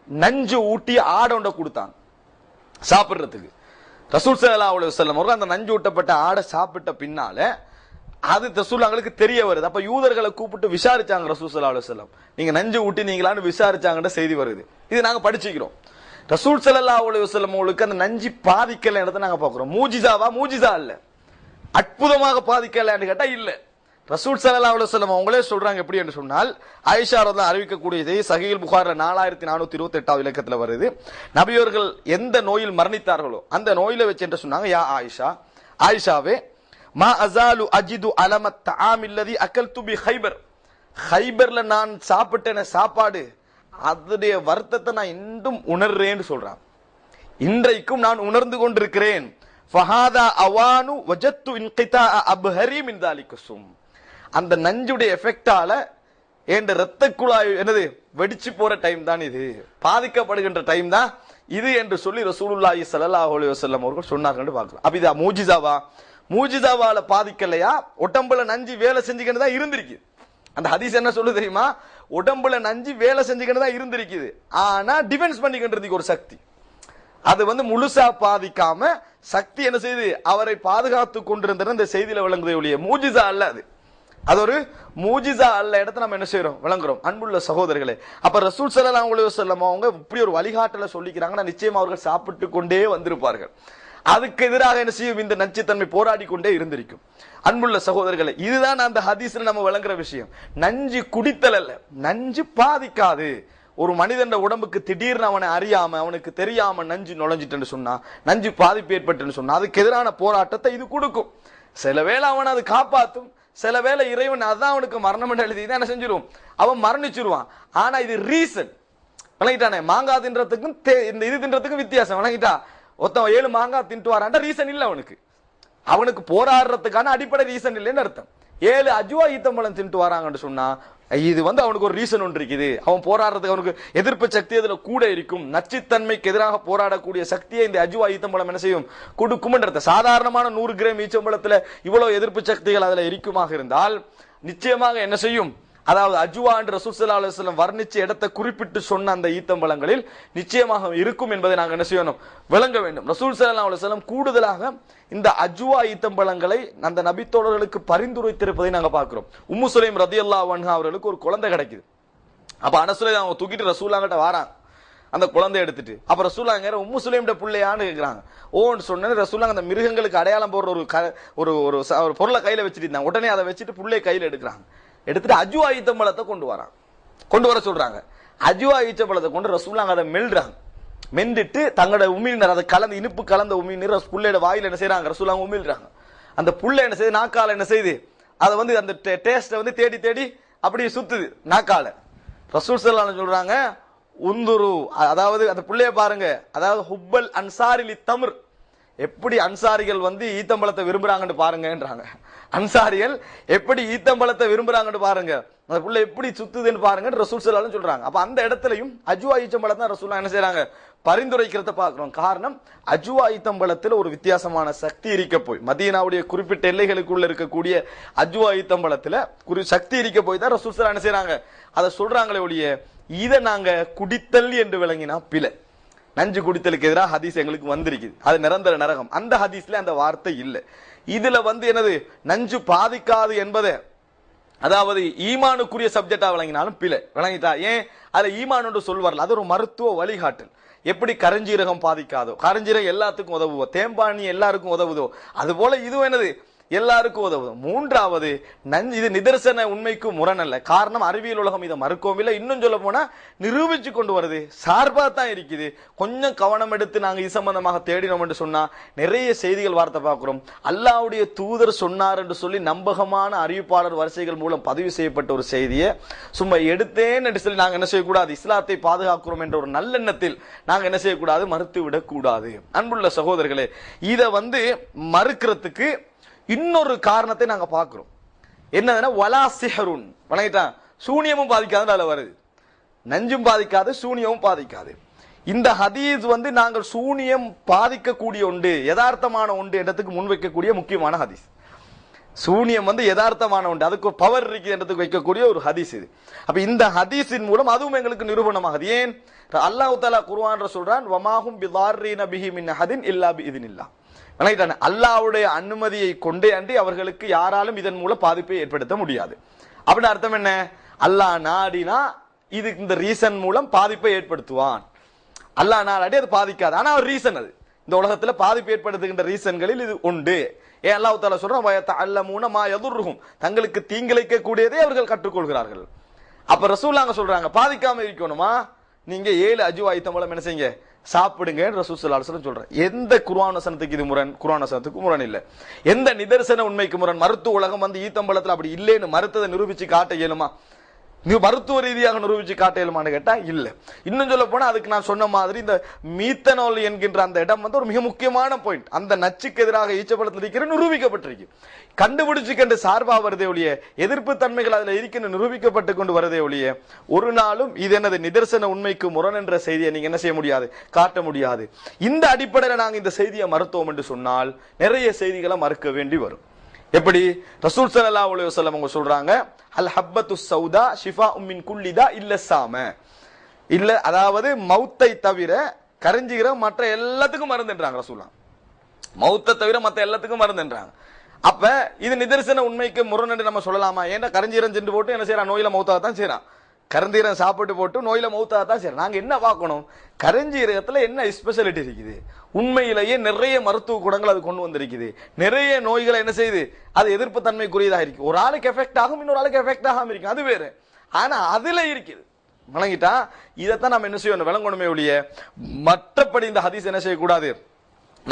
நஞ்சு ஊட்டி ஆடொண்ட கொடுத்தாங்க சாப்பிடுறதுக்கு. ரசூல் ஸல்லல்லாஹு அலைஹி வஸல்லம் அவர்கள் அந்த நஞ்சு ஊட்டப்பட்ட ஆடை சாப்பிட்ட பின்னால அது ரசூலுல்லாஹ்வுக்கு தெரிய வருது. அப்ப யூதர்களை கூப்பிட்டு விசாரிச்சாங்க ரசூல் ஸல்லல்லாஹு அலைஹி வஸல்லம், நீங்க நஞ்சு ஊட்டினீங்களான்னு விசாரிச்சாங்கன்ற செய்தி வருது. இது நாங்க படிச்சுக்கிறோம். ரசூல் ஸல்லல்லாஹு அலைஹி வஸல்லம் அவங்களுக்கு அந்த நஞ்சு பாதிக்கலன்றதை நாங்க பார்க்கிறோம். மூஜிசாவா? மூஜிசா இல்ல. அற்புதமாக பாதிக்கலன்னு கேட்டா இல்ல. ரசூல் ஸல்லல்லாஹு அலைஹி வஸல்லம் அவங்களே சொல்றாங்க. எப்படி என்று சொன்னால், ஆயிஷா ரலியல்லாஹு அறிவிக்கக்கூடியதை சஹீஹ் புகாரில 4428வது இலக்கத்துல வருது. நபியவர்கள் எந்த நோயில் மரணித்தார்களோ அந்த நோயில வச்சு என்று சொன்னாங்க, யா ஆயிஷா, ஆயிஷாவே, மா அஸாலு அஜிது அலமத் தஆமில்லதி அகல்து பி ஹைபர், ஹைபர்ல நான் சாப்பிட்டேன சாப்பாடு அதனுடைய வருத்தத்தை நான் இன்னும் உணர்றேன்னு சொல்றான். இன்றைக்கும் நான் உணர்ந்து கொண்டிருக்கிறேன். ஃபஹாதா அவானு வஜத்து இன்கிதா அப்ஹரி மின் தாலிக சும், அந்த நஞ்சுடைய எஃபெக்டால என்ற இரத்த குழாய் என்னது வெடிச்சு போற டைம் தான் இது, பாதிக்கப்படுகின்ற டைம் தான் இது என்று சொல்லி ரசூலுல்லாஹி ஸல்லல்லாஹு அலைஹி வஸல்லம் அவர்கள் சொன்னார்கள் பார்க்கலாம். அப்ப இது மூஜிசாவா? மூஜிசாவால பாதிக்கலையா? உடம்புல நஞ்சு வேலை செஞ்சுக்கிட்டு தான் இருந்திருக்கு. அந்த ஹதீஸ் என்ன சொல்லு தெரியுமா? உடம்புல நஞ்சு வேலை செஞ்சுக்கிட்டு தான் இருந்திருக்குது, ஆனா டிஃபென்ஸ் பண்ணிக்கிட்டு ஒரு சக்தி அது வந்து முழுசா பாதிக்காம சக்தி என்ன செய்து அவரை பாதுகாத்து கொண்டிருந்த இந்த செய்தியில விளங்குதே ஒழிய மூஜிசா அல்ல. அது ஒரு மூஜிசா அல்ல இடத்தை நம்ம என்ன செய்யறோம், விளங்குறோம். அன்புள்ள சகோதரர்களே, அப்ப ரசூல் ஸல்லல்லாஹு அலைஹி வஸல்லம் அவங்க இப்படி ஒரு வழிகாட்டல சொல்லிக்கிறாங்கன்னா நிச்சயமா அவர்கள் சாப்பிட்டு கொண்டே வந்திருப்பார்கள். அதுக்கு எதிராக என்ன செய்யும், இந்த நச்சுத்தன்மை போராடி கொண்டே இருந்திருக்கும். அன்புள்ள சகோதரர்களை, இதுதான் அந்த ஹதீஸ்ல நம்ம விளங்குற விஷயம். நஞ்சு குடித்தல் அல்ல, நஞ்சு பாதிக்காது, ஒரு மனிதன் உடம்புக்கு திடீர்னு அவனை அறியாம அவனுக்கு தெரியாம நஞ்சு நுழைஞ்சிட்டு சொன்னா, நஞ்சு பாதிப்பு ஏற்பட்டு சொன்னா, அதுக்கு எதிரான போராட்டத்தை இது கொடுக்கும். சில வேளை அவன் அது காப்பாத்தும், சில வேளை இறைவன் அதான் அவனுக்கு மரணம் எழுதி என்ன செஞ்சிருவான், அவன் மரணிச்சிருவான். ஆனா இது ரீசன் விளங்கிட்டானே. மாங்காய் தின்றதுக்கும் இந்த இது தின்றதுக்கும் வித்தியாசம் விளங்கிட்டா. ஒருத்தன் 7 மாங்காய் தின்ட்டு வரான்டா ரீசன் இல்ல அவனுக்கு, அவனுக்கு போராடுறதுக்கான அடிப்படை ரீசன் இல்லைன்னு அர்த்தம். 7 அஜ்வா ஈத்தம்பழம் தின்ட்டு வராங்கன்னு சொன்னா இது அவனுக்கு ஒரு ரீசன் ஒன்று இருக்குது. அவன் போராடுறதுக்கு அவனுக்கு எதிர்ப்பு சக்தி அதுல கூட இருக்கும். நச்சுத்தன்மைக்கு எதிராக போராடக்கூடிய சக்தியை இந்த அஜ்வா ஈத்தம்பழம் என்ன செய்யும், கொடுக்கும். சாதாரணமான 100 கிராம் ஈச்சம்பழத்துல இவ்வளவு எதிர்ப்பு சக்திகள் அதுல இருக்குமாக இருந்தால் நிச்சயமாக என்ன செய்யும், அதாவது அஜ்வா என்று ரசூல் ஸல்லல்லாஹு அலைஹி வஸல்லம் வர்ணிச்ச இடத்தை குறிப்பிட்டு சொன்ன அந்த ஈத்தம்பழங்களில் நிச்சயமாக இருக்கும் என்பதை நாங்கள் என்ன செய்யணும், விளங்க வேண்டும். ரசூல் ஸல்லல்லாஹு அலைஹி வஸல்லம் கூடுதலாக இந்த அஜ்வா ஈத்தம்பழங்களை அந்த நபித்தோழர்களுக்கு பரிந்துரைத்திருப்பதை நாங்க பார்க்கிறோம். உம்மு சுலைம் ரலியல்லாஹு அன்ஹா அவர்களுக்கு ஒரு குழந்தை கிடைக்குது. அப்ப அனசுலை அவங்க தூக்கிட்டு ரசூலுல்லாஹ்கிட்ட வராங்க அந்த குழந்தை எடுத்துட்டு. அப்ப ரசூலுல்லாஹ் உம்மு சுலைம்ட பிள்ளையான்னு கேட்கிறாங்க. ஓன்னு சொன்னேன்னு ரசூலுல்லாஹ் அந்த மிருகங்களுக்கு அடையாளம் போடுற ஒரு பொருளை கையில வச்சுட்டு இருந்தாங்க. உடனே அதை வச்சுட்டு பிள்ளை கையில எடுக்கிறாங்க. எடுத்துட்டு அஜ்வா ஈத்தம்பழத்தை கொண்டு வர சொல்றாங்க. அஜ்வா ஈச்சம்பழத்தை கொண்டு ரசூலுல்லாஹ் அதை மெல்றாங்க. மென்றுட்டு தங்களோட உமிழ்நீர் அதை கலந்து இனிப்பு கலந்த உமிழ்நீர் புள்ளையோட வாயில என்ன செய்யறாங்க, ரசூலுல்லாஹ் உமிழ்றாங்க. அந்த புள்ளை என்ன செய்யுது, நாக்கால என்ன செய்யுது, அதை அந்த டேஸ்ட தேடி தேடி அப்படி சுத்துது நாக்கால. ரசூல் ஸல்லல்லாஹு அலைஹி சொல்றாங்க, உந்துரு, அதாவது அந்த புள்ளைய பாருங்க, அதாவது ஹுப்பல் அன்சாரிலி தம்ர், எப்படி அன்சாரிகள் ஈத்தம்பழத்தை விரும்புறாங்கன்னு பாருங்கன்றாங்க. அன்சாரிகள் எப்படி ஈத்தம்பழத்தை விரும்புறாங்கன்னு பாருங்க, அந்த புள்ள எப்படி சுத்துதுன்னு பாருங்க ரசூல் ஸல்லல்லாஹு அலைஹி சொல்றாங்க. அப்ப அந்த இடத்துலயும் அஜ்வா ஈச்சம்பழத்தை ரசூலுல்லாஹ் என்ன செய்யறாங்க, பரிந்துரைக்கிறத பார்க்கிறோம். காரணம் அஜ்வா ஈத்தம்பழத்துல ஒரு வித்தியாசமான சக்தி இருக்க போய், மதீனாவுடைய குறிப்பிட்ட எல்லைகளுக்குள்ள இருக்கக்கூடிய அஜ்வா ஈத்தம்பழத்துல சக்தி இருக்க போய் தான் ரசூல் ஸல்லல்லாஹு அலைஹி என்ன செய்யறாங்க, அதை சொல்றாங்களே ஒழிய இதை நாங்க குடித்தல் என்று விளங்கினா பிழை. நஞ்சு குடித்தலுக்கு எதிராக ஹதீஸ் எங்களுக்கு வந்திருக்குது, அது நிரந்தர நரகம். அந்த ஹதீஸ்ல அந்த வார்த்தை இல்லை. இதுல என்னது, நஞ்சு பாதிக்காது என்பதை அதாவது ஈமானுக்குரிய சப்ஜெக்டா விளங்கினாலும் பிழை விளங்கிட்டா. ஏன் அதுல ஈமான் என்று சொல்வார்கள், அது ஒரு மருத்துவ வழிகாட்டல். எப்படி கரஞ்சீரகம் பாதிக்காதோ, கரஞ்சீரகம் எல்லாத்துக்கும் உதவுவோ, தேம்பானி எல்லாருக்கும் உதவுதோ, அது போல இதுவும் என்னது எல்லாருக்கும் உதவுது. மூன்றாவது, நஞ்சு இது நிதர்சன உண்மைக்கு முரண் அல்ல. காரணம் அறிவியல் உலகம் இதை மறுக்கவும் இல்லை, இன்னும் சொல்ல போனா நிரூபிச்சு கொண்டு வருது, சார்பா தான் இருக்குது. கொஞ்சம் கவனம் எடுத்து நாங்க இது சம்பந்தமாக தேடினோம் என்று சொன்னா நிறைய செய்திகள் வார்த்தை பார்க்கிறோம். அல்லாஹ்வுடைய தூதர் சொன்னார் என்று சொல்லி நம்பகமான அறிவிப்பாளர் வரிசைகள் மூலம் பதிவு செய்யப்பட்ட ஒரு செய்தியை சும்மா எடுத்தேன் என்று சொல்லி நாங்க என்ன செய்யக்கூடாது, இஸ்லாத்தை பாதுகாக்கிறோம் என்ற ஒரு நல்லெண்ணத்தில் நாங்க என்ன செய்யக்கூடாது, மறுத்து விடக்கூடாது. அன்புள்ள சகோதரர்களே, இதை மறுக்கிறதுக்கு இன்னொரு காரணத்தை நாங்க பார்க்கிறோம். என்னதுன்னா வலா சிஹருன், வணங்கிட்டான், சூனியமும் பாதிக்காது அதுல வருது, நஞ்சும் பாதிக்காது சூனியமும் பாதிக்காது. இந்த ஹதீஸ் நாங்கள் சூனியம் பாதிக்கக்கூடிய ஒன்று, யதார்த்தமான ஒன்று இடத்துக்கு முன்வைக்கக்கூடிய முக்கியமான ஹதீஸ். சூனியம் யதார்த்தமான ஒன்று, அதுக்கு ஒரு பவர் இருக்கு என்றதுக்கு வைக்கக்கூடிய ஒரு ஹதீஸ் இது. அப்ப இந்த ஹதீஸின் மூலம் அதுவும் எங்களுக்கு நிரூபணமாகுது. ஏன் அல்லாஹ் தஆலா குர்ஆன்ல சொல்றான், வமாஹும் பிதார்ரீன பிஹி மின் அஹதின் இல்லா பிஇذنில்லாஹ். அல்லாஹ்வுடைய அனுமதியை கொண்டே அன்றி அவர்களுக்கு யாராலும் இதன் மூலம் பாதிப்பை ஏற்படுத்த முடியாது. அப்படின்னு அர்த்தம் என்ன, அல்லாஹ் நாடினா இது இந்த ரீசன் மூலம் பாதிப்பை ஏற்படுத்துவான், அல்லாஹ் நாடி அது பாதிக்காது. ஆனா ஒரு ரீசன், அது இந்த உலகத்துல பாதிப்பு ஏற்படுத்துகின்ற ரீசன்களில் இது உண்டு. ஏன் அல்லாஹ் தஆலா சொல்றான், வயதஅல்லமூன மா யதுர்ருஹும், தங்களுக்கு தீங்கிழைக்க கூடியதை அவர்கள் கற்றுக்கொள்கிறார்கள். அப்ப ரசூலுல்லாஹ் சொல்றாங்க, பாதிக்காம இருக்கணுமா, நீங்க 7 அஜ்வா ஈத்தம்பழம் என்ன செய்யுங்க, சாப்பிடுங்க ரசூல் ஸல்லல்லாஹு அலைஹி வஸல்லம் சொல்றாங்க. எந்த குர்ஆன் வசனத்துக்கு இது முரண், குர்ஆன் வசனத்துக்கு முரண் இல்ல. எந்த நிதர்சன உண்மைக்கு முரண், மருத்துவ உலகம் ஈத்தம்பழத்துல அப்படி இல்லைன்னு மறுத்ததை நிரூபிச்சு காட்ட இயலுமா, மருத்துவ ரீதியாக நிரூபிச்சு காட்ட இயலுமான்னு கேட்டா இல்ல. இன்னும் சொல்ல போனா அதுக்கு நான் சொன்ன மாதிரி இந்த மீத்தனால் என்கின்ற அந்த இடம் ஒரு மிக முக்கியமான பாயிண்ட். அந்த நச்சுக்கு எதிராக ஈச்சப்பழத்தில் இருக்கிற நிரூபிக்கப்பட்டிருக்கு, கண்டுபிடிச்சுக்கென்று சார்பா வருதே ஒழிய எதிர்ப்பு தன்மைகள் அதுல இருக்கின்ற நிரூபிக்கப்பட்டு கொண்டு வருதே ஒழிய ஒரு நாளும் இது என்னது நிதர்சன உண்மைக்கு முரண் என்ற செய்தியை நீங்க என்ன செய்ய முடியாது, காட்ட முடியாது. இந்த அடிப்படையில் நாங்க இந்த செய்தியை மறுத்தோம் என்று சொன்னால் நிறைய செய்திகளை மறுக்க வேண்டி வரும். எப்படி ரசூல் ஸல்லல்லாஹு அலைஹி வஸல்லம் அவங்க சொல்றாங்க, அல் ஹப்பத்து சௌதா ஷிஃபாஉம் மின் குல்லி தா இல்ல சாம, இல்ல அதாவது மௌத்தை தவிர கரஞ்சீரகம் மற்ற எல்லாத்துக்கும் மருந்துன்றாங்க ரசூலுல்லாஹ். மௌத்தை தவிர மற்ற எல்லாத்துக்கும் மருந்துன்றாங்க. அப்ப இது நிதர்சன உண்மைக்கு முரண் என்று நம்ம சொல்லலாமா? ஏன்னா கரஞ்சீரகம் சென்று போட்டு என்ன செய்யறான், நோயில மௌத்தாக தான் செய்யறான். கரஞ்சீரகம் சாப்பிட்டு போட்டு நோயில மௌத்தாக தான் செய்யறான். நாங்க என்ன பார்க்கணும், கரஞ்சீரகத்துல என்ன ஸ்பெஷாலிட்டி இருக்குது, உண்மையிலேயே நிறைய மருத்துவ குணங்கள் அது கொண்டு வந்திருக்குது, நிறைய நோய்களை என்ன செய்யுது, அது எதிர்ப்பு தன்மைக்குரியதாக இருக்கு. ஒரு ஆளுக்கு எஃபெக்ட் ஆகும், இன்னொரு ஆளுக்கு எஃபெக்ட் ஆகாம இருக்கு, அது வேற. ஆனா அதுல இருக்குது வணங்கிட்டா இதைத்தான் நம்ம என்ன செய்யணும், விளங்கணுமே ஒழிய மற்றபடி இந்த ஹதீஸ் என்ன செய்யக்கூடாது,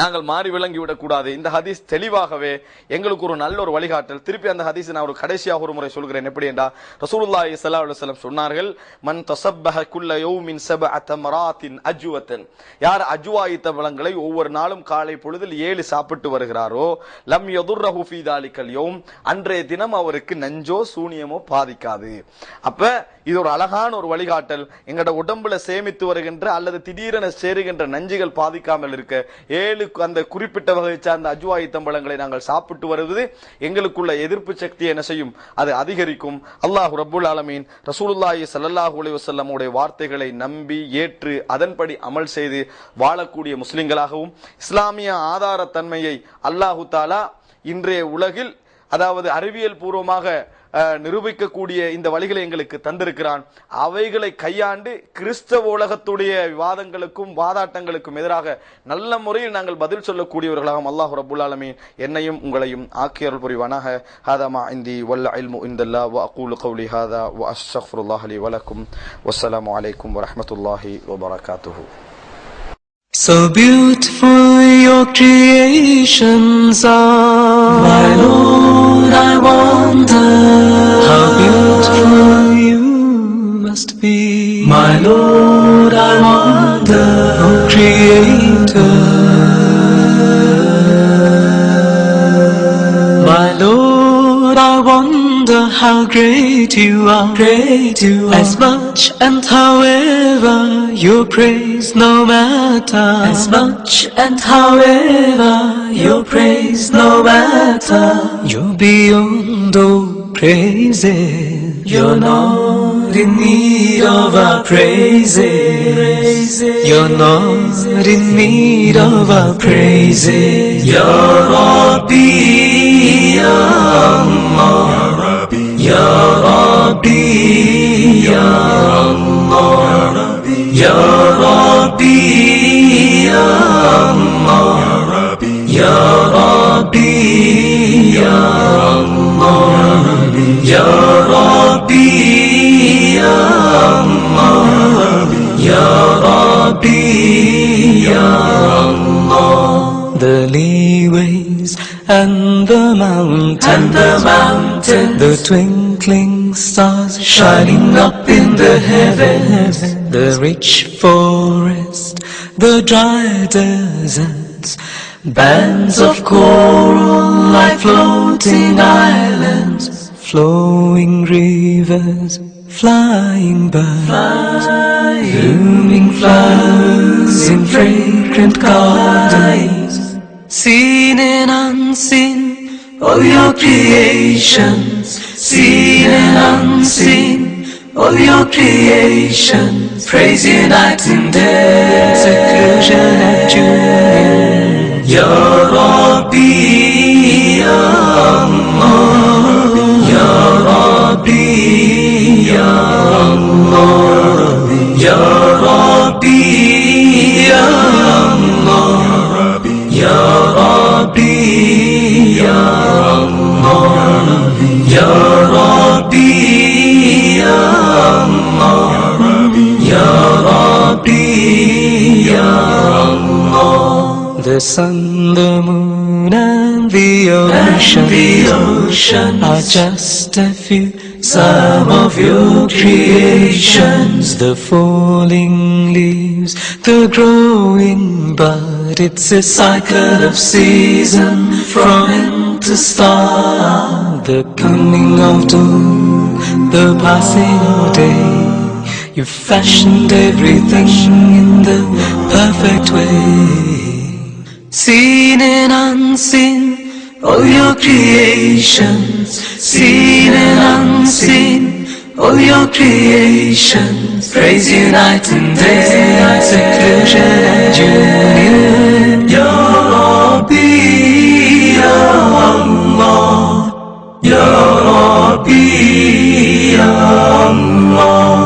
நாங்கள் மாறி விளங்கிவிடக் கூடாது. இந்த ஹதீஸ் தெளிவாகவே எங்களுக்கு ஒரு நல்ல ஒரு வழிகாட்டல். திருப்பி அந்த ஹதீஸ் நான் ஒரு கடைசியாக ஒரு முறை சொல்கிறேன். எப்படி என்றா, ரசூலுல்லாஹி ஸல்லல்லாஹு அலைஹி வஸல்லம் சொன்னார்கள், மன் தஸப்பஹ குல்ல யௌமின் சபஅ தமராத்தின் அஜ்வத்தன், யார் அஜ்வாயித்த பழங்களை ஒவ்வொரு நாளும் காலை பொழுதில் 7 சாப்பிட்டு வருகிறாரோ, லம் யதுர்ரஹு ஃபீ தாலிகல் யௌம், அன்றைய தினம் அவருக்கு நஞ்சோ சூனியமோ பாதிக்காது. அப்ப இது ஒரு அழகான ஒரு வழிகாட்டல். எங்களோட உடம்புல சேமித்து வருகின்ற அல்லது திடீரென சேருகின்ற நஞ்சுகள் பாதிக்காமல் இருக்க 7 அந்த குறிப்பிட்ட வகை சார்ந்த அஜ்வாயித்தம் பழங்களை நாங்கள் சாப்பிட்டு வருவது எங்களுக்குள்ள எதிர்ப்பு சக்தி என்ன செய்யும், அது அதிகரிக்கும். அல்லாஹ் ரப்புல் ஆலமீன் ரசூலுல்லாஹி ஸல்லல்லாஹு அலைஹி வஸல்லம் உடைய வார்த்தைகளை நம்பி ஏற்று அதன்படி அமல் செய்து வாழக்கூடிய முஸ்லிம்களாகவும், இஸ்லாமிய ஆதாரத்தன்மையை அல்லாஹு தஆலா இன்றைய உலகில் அதாவது அறிவியல் பூர்வமாக நிரூபிக்கக்கூடிய இந்த வழிகளை எங்களுக்கு தந்திருக்கிறான். அவைகளை கையாண்டு கிறிஸ்தவ உலகத்துடைய விவாதங்களுக்கும் வாதாட்டங்களுக்கும் எதிராக நல்ல முறையில் நாங்கள் பதில் சொல்லக்கூடியவர்களாக அல்லாஹ் ரப்புல் ஆலமீன் என்னையும் உங்களையும் ஆக்கியருள் புரிவானாக. ஹாதா மா இந்தி வல் இல்மு இன்தல்லாஹ் வ அகூலு கௌலி ஹாதா வ அஸ்தக்ஃபிருல்லாஹ் லி வ லக்கும். வஸ்ஸலாமு அலைக்கும் வ ரஹ்மத்துல்லாஹி வ பரகாத்துஹு. So beautiful your creations are, my Lord, I wonder how beautiful you must be, my Lord, I wonder, oh Creator, my Lord, I wonder how great you are, as much and however your praise no matter, as much and however your praise no matter, you're beyond all praises, you're not in need of our praises, you're not in need of our praises, Ya Rabbi, Ya Allah, Ya Rabbi, Ya Allah, Ya Rabbi, Ya Allah, Ya Rabbi, Ya Allah, Ya Rabbi, Ya Allah, Ya Rabbi, Ya Allah. The leeways and the mountain, the twinkling stars shining up in the heavens, the rich forest, the dry deserts, bands of coral like floating islands, flowing rivers, flying birds, blooming flowers in fragrant gardens, seen and unseen, all your creations, seen and unseen, all your creations, praise you night and day, seclusion and union. Ya Rabbi, Ya Allah, Ya Rabbi, Ya Allah, Ya Rabbi, Ya Allah, Ya Rabbi, Ya Allah, Ya Rabbi, Ya Allah, Ya Rabbi, Ya Allah. The sun, the moon and the ocean are just a few, some of your creations. The falling leaves, the growing bud, it's a cycle of season from end to start. The coming of dawn, the passing of day, you fashioned everything in the perfect way. Seen and unseen, all your creations, seen and unseen, all your creations, praise you night and day, seclusion and union. Ya Rabbi, Ya Allah, Ya Rabbi, Ya Allah,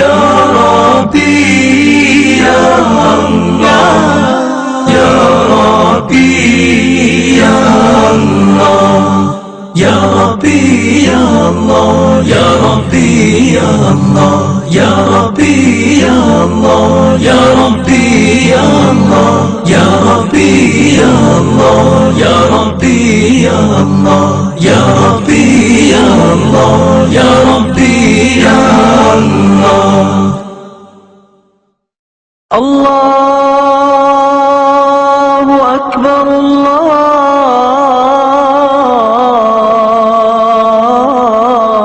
Ya Rabbi, Ya Allah, Ya Rabbi, Ya Allah, Ya Rabbi, Ya Allah, Ya Rabbi Ya Allah, Ya Rabbi Ya Allah, Ya Rabbi Ya Allah, Ya Rabbi Ya Allah, Ya Rabbi Ya Allah, Ya Rabbi Ya Allah, Ya Rabbi Ya Allah. Allahu Akbar,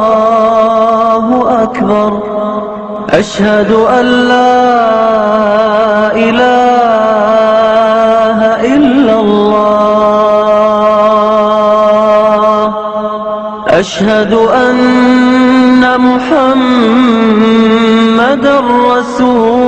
Allahu Akbar. Ashhadu an la ilaha illallah. Ashhadu anna Muhammadan Rasul